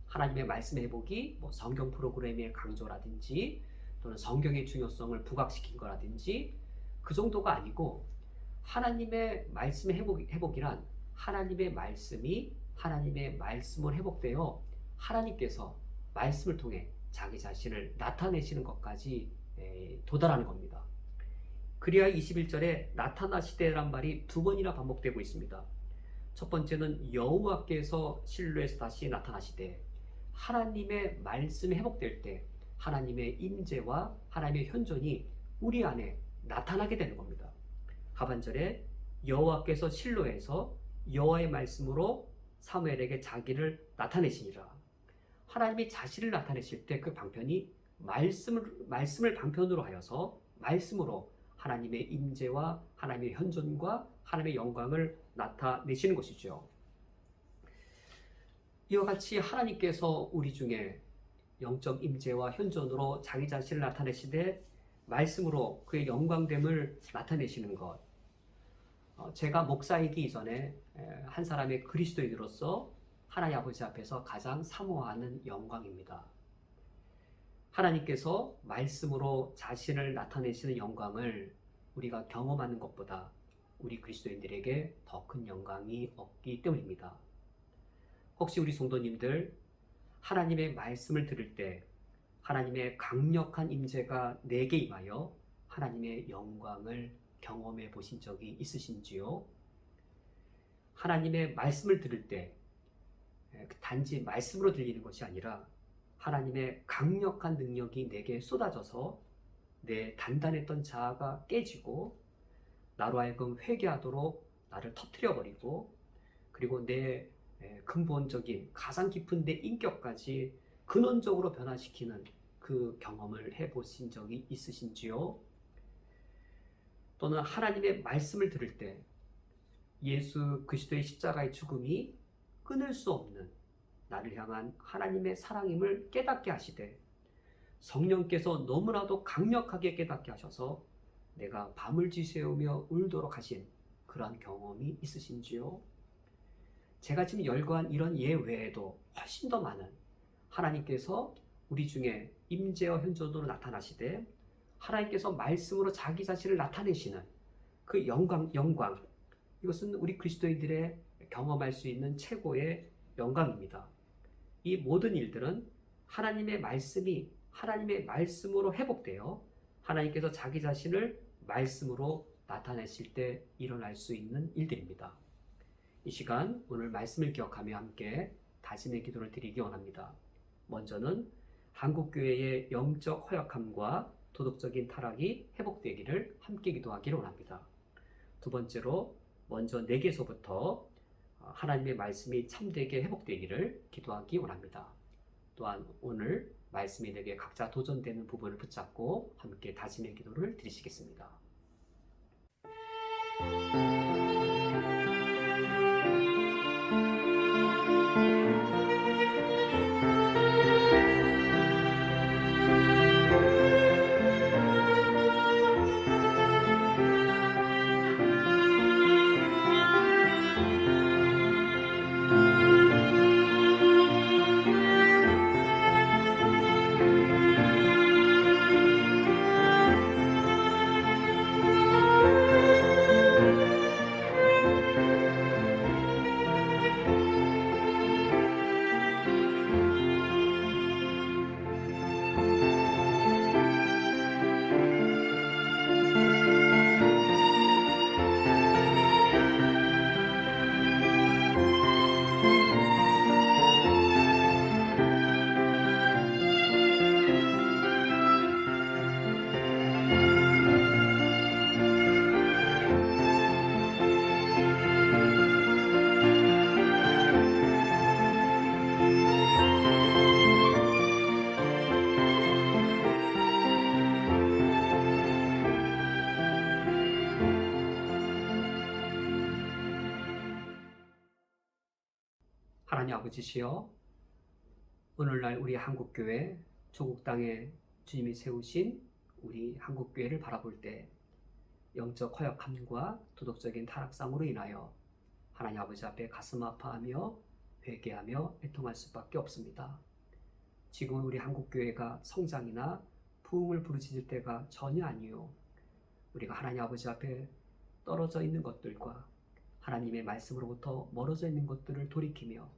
S1: 하나님의 말씀의 회복이 성경 프로그램의 강조라든지 또는 성경의 중요성을 부각시킨 거라든지 그 정도가 아니고, 하나님의 말씀의 회복이란 하나님의 말씀이 하나님의 말씀으로 회복되어 하나님께서 말씀을 통해 자기 자신을 나타내시는 것까지 도달하는 겁니다. 그리하여 21절에 나타나시되란 말이 두 번이나 반복되고 있습니다. 첫 번째는 여호와께서 실로에서 다시 나타나시되, 하나님의 말씀이 회복될 때 하나님의 임재와 하나님의 현존이 우리 안에 나타나게 되는 겁니다. 하반절에 여호와께서 실로에서 여호와의 말씀으로 사무엘에게 자기를 나타내시니라. 하나님이 자신을 나타내실 때 그 방편이 말씀을 방편으로 하여서 말씀으로 하나님의 임재와 하나님의 현존과 하나님의 영광을 나타내시는 것이죠. 이와 같이 하나님께서 우리 중에 영적 임재와 현존으로 자기 자신을 나타내시되 말씀으로 그의 영광됨을 나타내시는 것, 제가 목사이기 이전에 한 사람의 그리스도인으로서 하나님 아버지 앞에서 가장 사모하는 영광입니다. 하나님께서 말씀으로 자신을 나타내시는 영광을 우리가 경험하는 것보다 우리 그리스도인들에게 더 큰 영광이 없기 때문입니다. 혹시 우리 성도님들 하나님의 말씀을 들을 때 하나님의 강력한 임재가 내게 임하여 하나님의 영광을 경험해 보신 적이 있으신지요? 하나님의 말씀을 들을 때 단지 말씀으로 들리는 것이 아니라 하나님의 강력한 능력이 내게 쏟아져서 내 단단했던 자아가 깨지고 나로 하여금 회개하도록 나를 터뜨려버리고, 그리고 내 근본적인 가장 깊은 내 인격까지 근원적으로 변화시키는 그 경험을 해보신 적이 있으신지요? 또는 하나님의 말씀을 들을 때 예수 그리스도의 십자가의 죽음이 끊을 수 없는 나를 향한 하나님의 사랑임을 깨닫게 하시되, 성령께서 너무나도 강력하게 깨닫게 하셔서 내가 밤을 지새우며 울도록 하신 그러한 경험이 있으신지요? 제가 지금 열거한 이런 예 외에도 훨씬 더 많은 하나님께서 우리 중에 임재와 현존으로 나타나시되 하나님께서 말씀으로 자기 자신을 나타내시는 그 영광, 이것은 우리 그리스도인들의 경험할 수 있는 최고의 영광입니다. 이 모든 일들은 하나님의 말씀이 하나님의 말씀으로 회복되어 하나님께서 자기 자신을 말씀으로 나타내실 때 일어날 수 있는 일들입니다. 이 시간 오늘 말씀을 기억하며 함께 다짐의 기도를 드리기 원합니다. 먼저는 한국교회의 영적 허약함과 도덕적인 타락이 회복되기를 함께 기도하기를 원합니다. 두 번째로 먼저 내게서부터 하나님의 말씀이 참되게 회복되기를 기도하기 원합니다. 또한 오늘 말씀이 내게 각자 도전되는 부분을 붙잡고 함께 다짐의 기도를 드리시겠습니다. 하나님 아버지시여, 오늘날 우리 한국교회 조국 땅에 주님이 세우신 우리 한국교회를 바라볼 때 영적 허약함과 도덕적인 타락상으로 인하여 하나님 아버지 앞에 가슴 아파하며 회개하며 애통할 수밖에 없습니다. 지금 우리 한국교회가 성장이나 부흥을 부르짖을 때가 전혀 아니요, 우리가 하나님 아버지 앞에 떨어져 있는 것들과 하나님의 말씀으로부터 멀어져 있는 것들을 돌이키며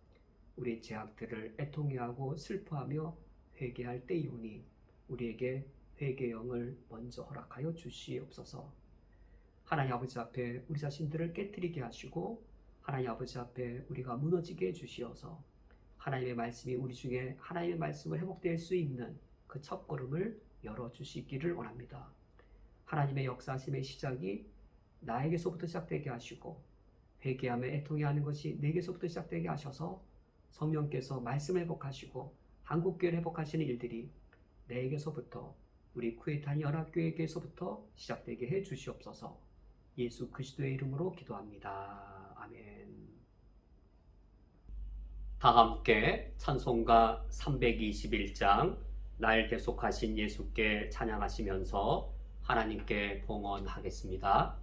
S1: 우리의 죄악들을 애통해하고 슬퍼하며 회개할 때이오니 우리에게 회개의 영을 먼저 허락하여 주시옵소서. 하나님 아버지 앞에 우리 자신들을 깨트리게 하시고 하나님 아버지 앞에 우리가 무너지게 해주시어서 하나님의 말씀이 우리 중에 하나님의 말씀을 회복될 수 있는 그 첫걸음을 열어주시기를 원합니다. 하나님의 역사하심의 시작이 나에게서부터 시작되게 하시고 회개하며 애통해 하는 것이 내게서부터 시작되게 하셔서 성령께서 말씀을 회복하시고 한국교회를 회복하시는 일들이 내게서부터 우리 쿠웨이탄 연합교회에게서부터 시작되게 해 주시옵소서. 예수 그리스도의 이름으로 기도합니다. 아멘. 다 함께 찬송가 321장 날 계속하신 예수께 찬양하시면서 하나님께 봉헌하겠습니다.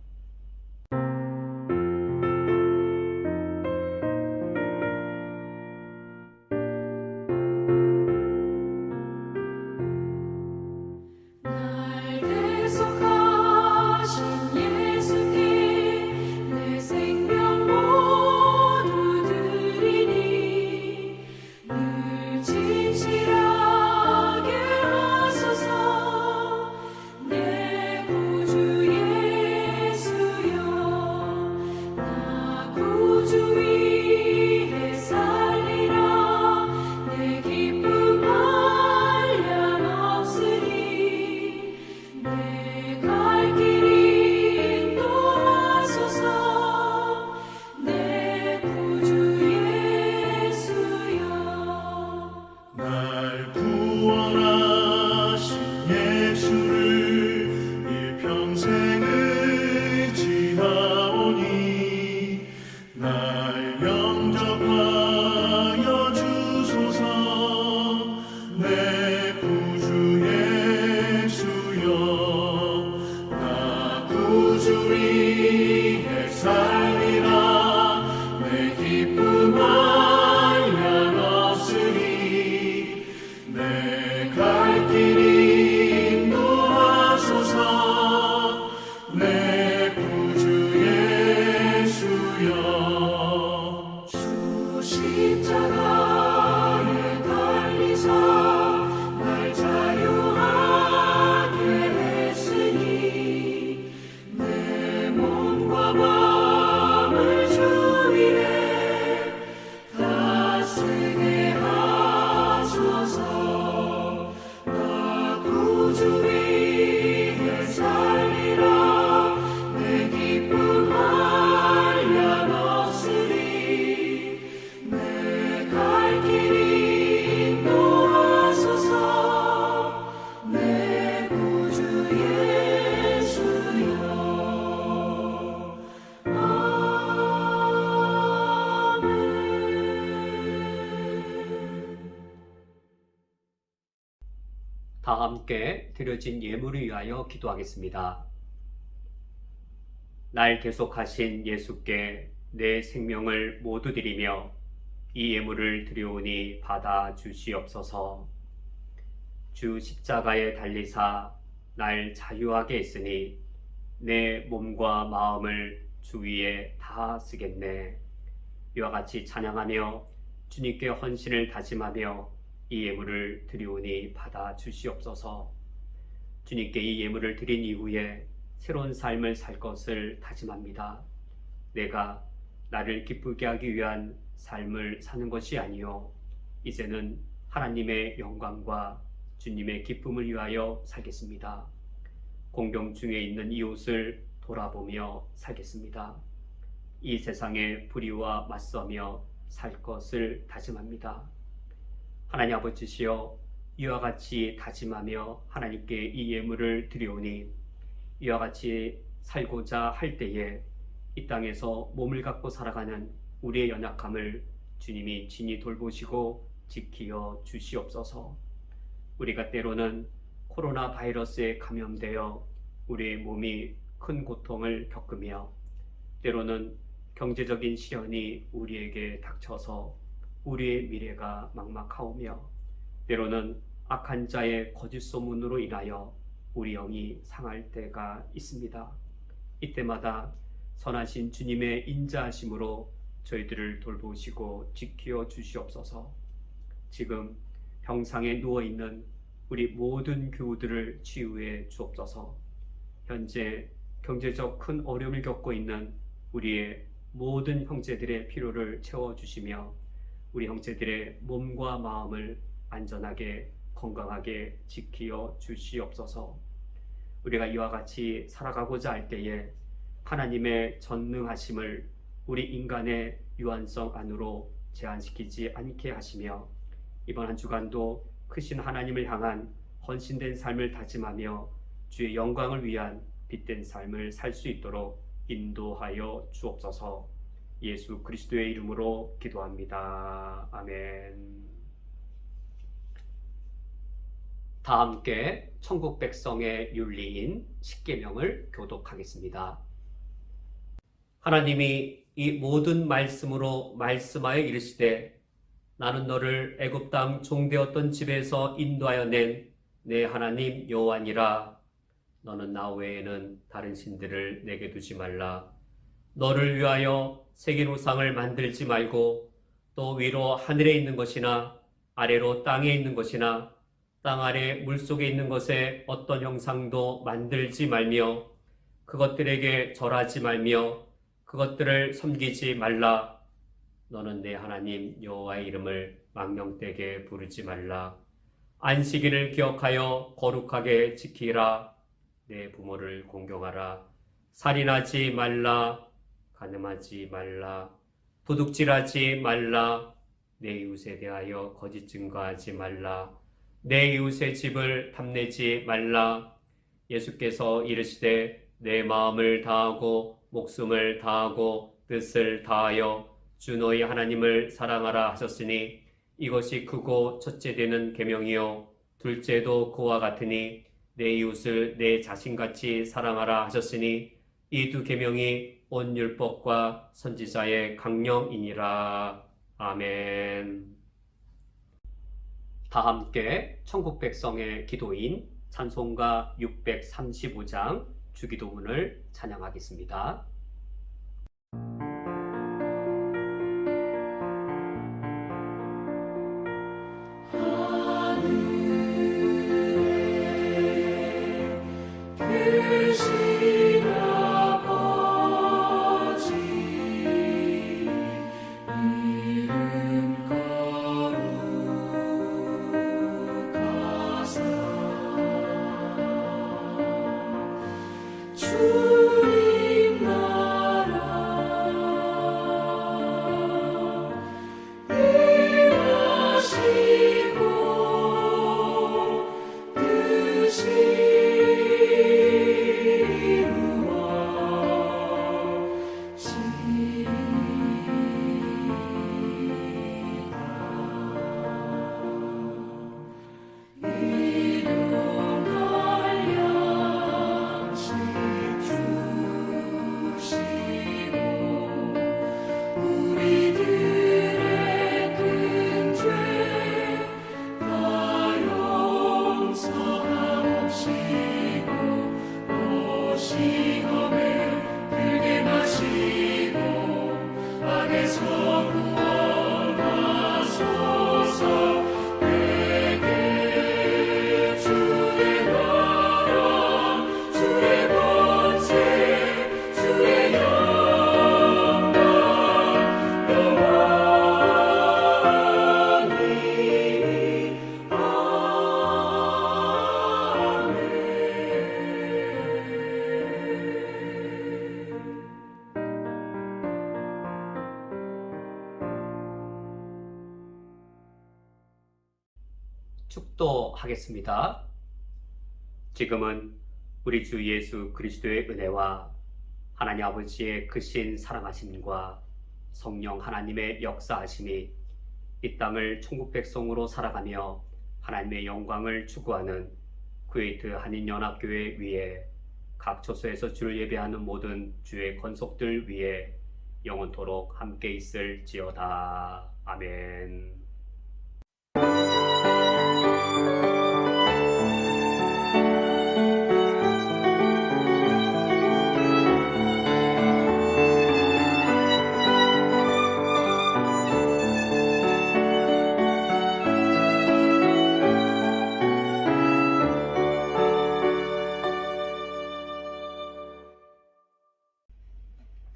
S2: 날 계속하신 예수께 내 생명 모두 드리니 늘 진실하게 하소서. 내 구주
S1: 다 함께 드려진 예물을 위하여 기도하겠습니다. 날 계속하신 예수께 내 생명을 모두 드리며 이 예물을 드려오니 받아 주시옵소서. 주 십자가에 달리사 날 자유하게 했으니 내 몸과 마음을 주 위에 다 쓰겠네. 이와 같이 찬양하며 주님께 헌신을 다짐하며 이 예물을 드리오니 받아 주시옵소서. 주님께 이 예물을 드린 이후에 새로운 삶을 살 것을 다짐합니다. 내가 나를 기쁘게 하기 위한 삶을 사는 것이 아니요 이제는 하나님의 영광과 주님의 기쁨을 위하여 살겠습니다. 공경 중에 있는 이웃을 돌아보며 살겠습니다. 이 세상의 불의와 맞서며 살 것을 다짐합니다. 하나님 아버지시여, 이와 같이 다짐하며 하나님께 이 예물을 드려오니 이와 같이 살고자 할 때에 이 땅에서 몸을 갖고 살아가는 우리의 연약함을 주님이 친히 돌보시고 지키어 주시옵소서. 우리가 때로는 코로나 바이러스에 감염되어 우리의 몸이 큰 고통을 겪으며 때로는 경제적인 시련이 우리에게 닥쳐서 우리의 미래가 막막하오며 때로는 악한 자의 거짓 소문으로 인하여 우리 영이 상할 때가 있습니다. 이때마다 선하신 주님의 인자하심으로 저희들을 돌보시고 지키어 주시옵소서. 지금 병상에 누워있는 우리 모든 교우들을 치유해 주옵소서. 현재 경제적 큰 어려움을 겪고 있는 우리의 모든 형제들의 필요를 채워주시며 우리 형제들의 몸과 마음을 안전하게 건강하게 지키어 주시옵소서. 우리가 이와 같이 살아가고자 할 때에 하나님의 전능하심을 우리 인간의 유한성 안으로 제한시키지 않게 하시며 이번 한 주간도 크신 하나님을 향한 헌신된 삶을 다짐하며 주의 영광을 위한 빛된 삶을 살 수 있도록 인도하여 주옵소서. 예수 그리스도의 이름으로 기도합니다. 아멘. 다 함께 천국 백성의 윤리인 십계명을 교독하겠습니다. 하나님이 이 모든 말씀으로 말씀하여 이르시되 나는 너를 애굽 땅 종되었던 집에서 인도하여 낸 내 하나님 여호와니라. 너는 나 외에는 다른 신들을 내게 두지 말라. 너를 위하여 새긴 우상을 만들지 말고 또 위로 하늘에 있는 것이나 아래로 땅에 있는 것이나 땅 아래 물속에 있는 것에 어떤 형상도 만들지 말며 그것들에게 절하지 말며 그것들을 섬기지 말라. 너는 내 하나님 여호와의 이름을 망령되게 부르지 말라. 안식일을 기억하여 거룩하게 지키라. 내 부모를 공경하라. 살인하지 말라. 간음하지 말라. 도둑질하지 말라. 내 이웃에 대하여 거짓 증거하지 말라. 내 이웃의 집을 탐내지 말라. 예수께서 이르시되 내 마음을 다하고 목숨을 다하고 뜻을 다하여 주 너희 하나님을 사랑하라 하셨으니 이것이 크고 첫째 되는 계명이요 둘째도 그와 같으니 내 이웃을 내 자신같이 사랑하라 하셨으니 이 두 계명이 온 율법과 선지자의 강령이니라. 아멘. 다 함께 천국 백성의 기도인 찬송가 635장 주기도문을 찬양하겠습니다.
S2: 주님 나라
S1: 축도하겠습니다. 지금은 우리 주 예수 그리스도의 은혜와 하나님 아버지의 크신 사랑하심과 성령 하나님의 역사하심이 이 땅을 천국 백성으로 살아가며 하나님의 영광을 추구하는 쿠웨이트 한인연합교회 위에 각 처소에서 주를 예배하는 모든 주의 권속들 위에 영원토록 함께 있을지어다. 아멘.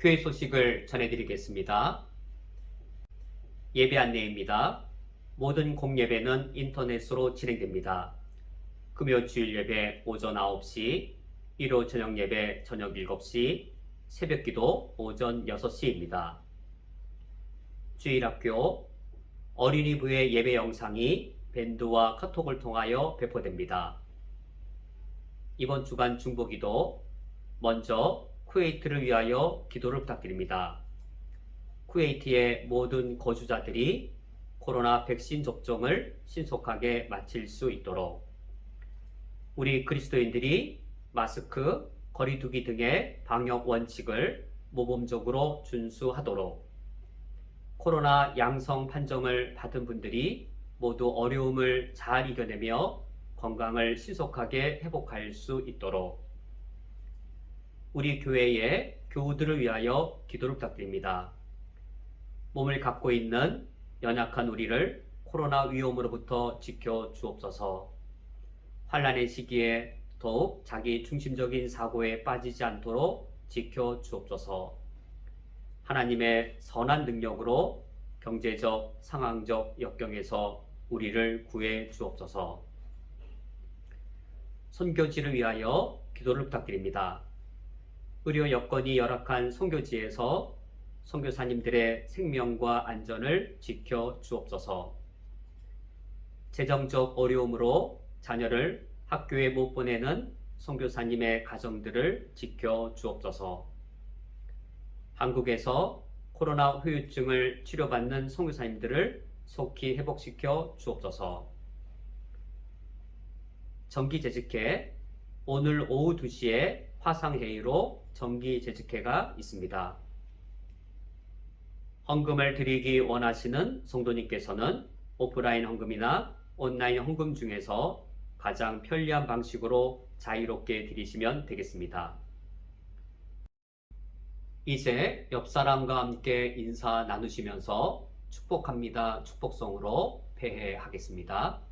S1: 교회 소식을 전해드리겠습니다. 예배 안내입니다. 모든 공예배는 인터넷으로 진행됩니다. 금요 주일 예배 오전 9시, 일요 저녁 예배 저녁 7시, 새벽 기도 오전 6시입니다. 주일학교 어린이부의 예배 영상이 밴드와 카톡을 통하여 배포됩니다. 이번 주간 중보기도 먼저 쿠웨이트를 위하여 기도를 부탁드립니다. 쿠웨이트의 모든 거주자들이 코로나 백신 접종을 신속하게 마칠 수 있도록 우리 그리스도인들이 마스크, 거리두기 등의 방역 원칙을 모범적으로 준수하도록 코로나 양성 판정을 받은 분들이 모두 어려움을 잘 이겨내며 건강을 신속하게 회복할 수 있도록 우리 교회의 교우들을 위하여 기도를 부탁드립니다. 몸을 갖고 있는 연약한 우리를 코로나 위험으로부터 지켜 주옵소서. 환난의 시기에 더욱 자기 중심적인 사고에 빠지지 않도록 지켜 주옵소서. 하나님의 선한 능력으로 경제적, 상황적 역경에서 우리를 구해 주옵소서. 선교지를 위하여 기도를 부탁드립니다. 의료 여건이 열악한 선교지에서 선교사님들의 생명과 안전을 지켜 주옵소서. 재정적 어려움으로 자녀를 학교에 못 보내는 선교사님의 가정들을 지켜 주옵소서. 한국에서 코로나 후유증을 치료받는 선교사님들을 속히 회복시켜 주옵소서. 정기재직회 오늘 오후 2시에 화상회의로 정기재직회가 있습니다. 헌금을 드리기 원하시는 성도님께서는 오프라인 헌금이나 온라인 헌금 중에서 가장 편리한 방식으로 자유롭게 드리시면 되겠습니다. 이제 옆 사람과 함께 인사 나누시면서 축복합니다. 축복성으로 폐회하겠습니다.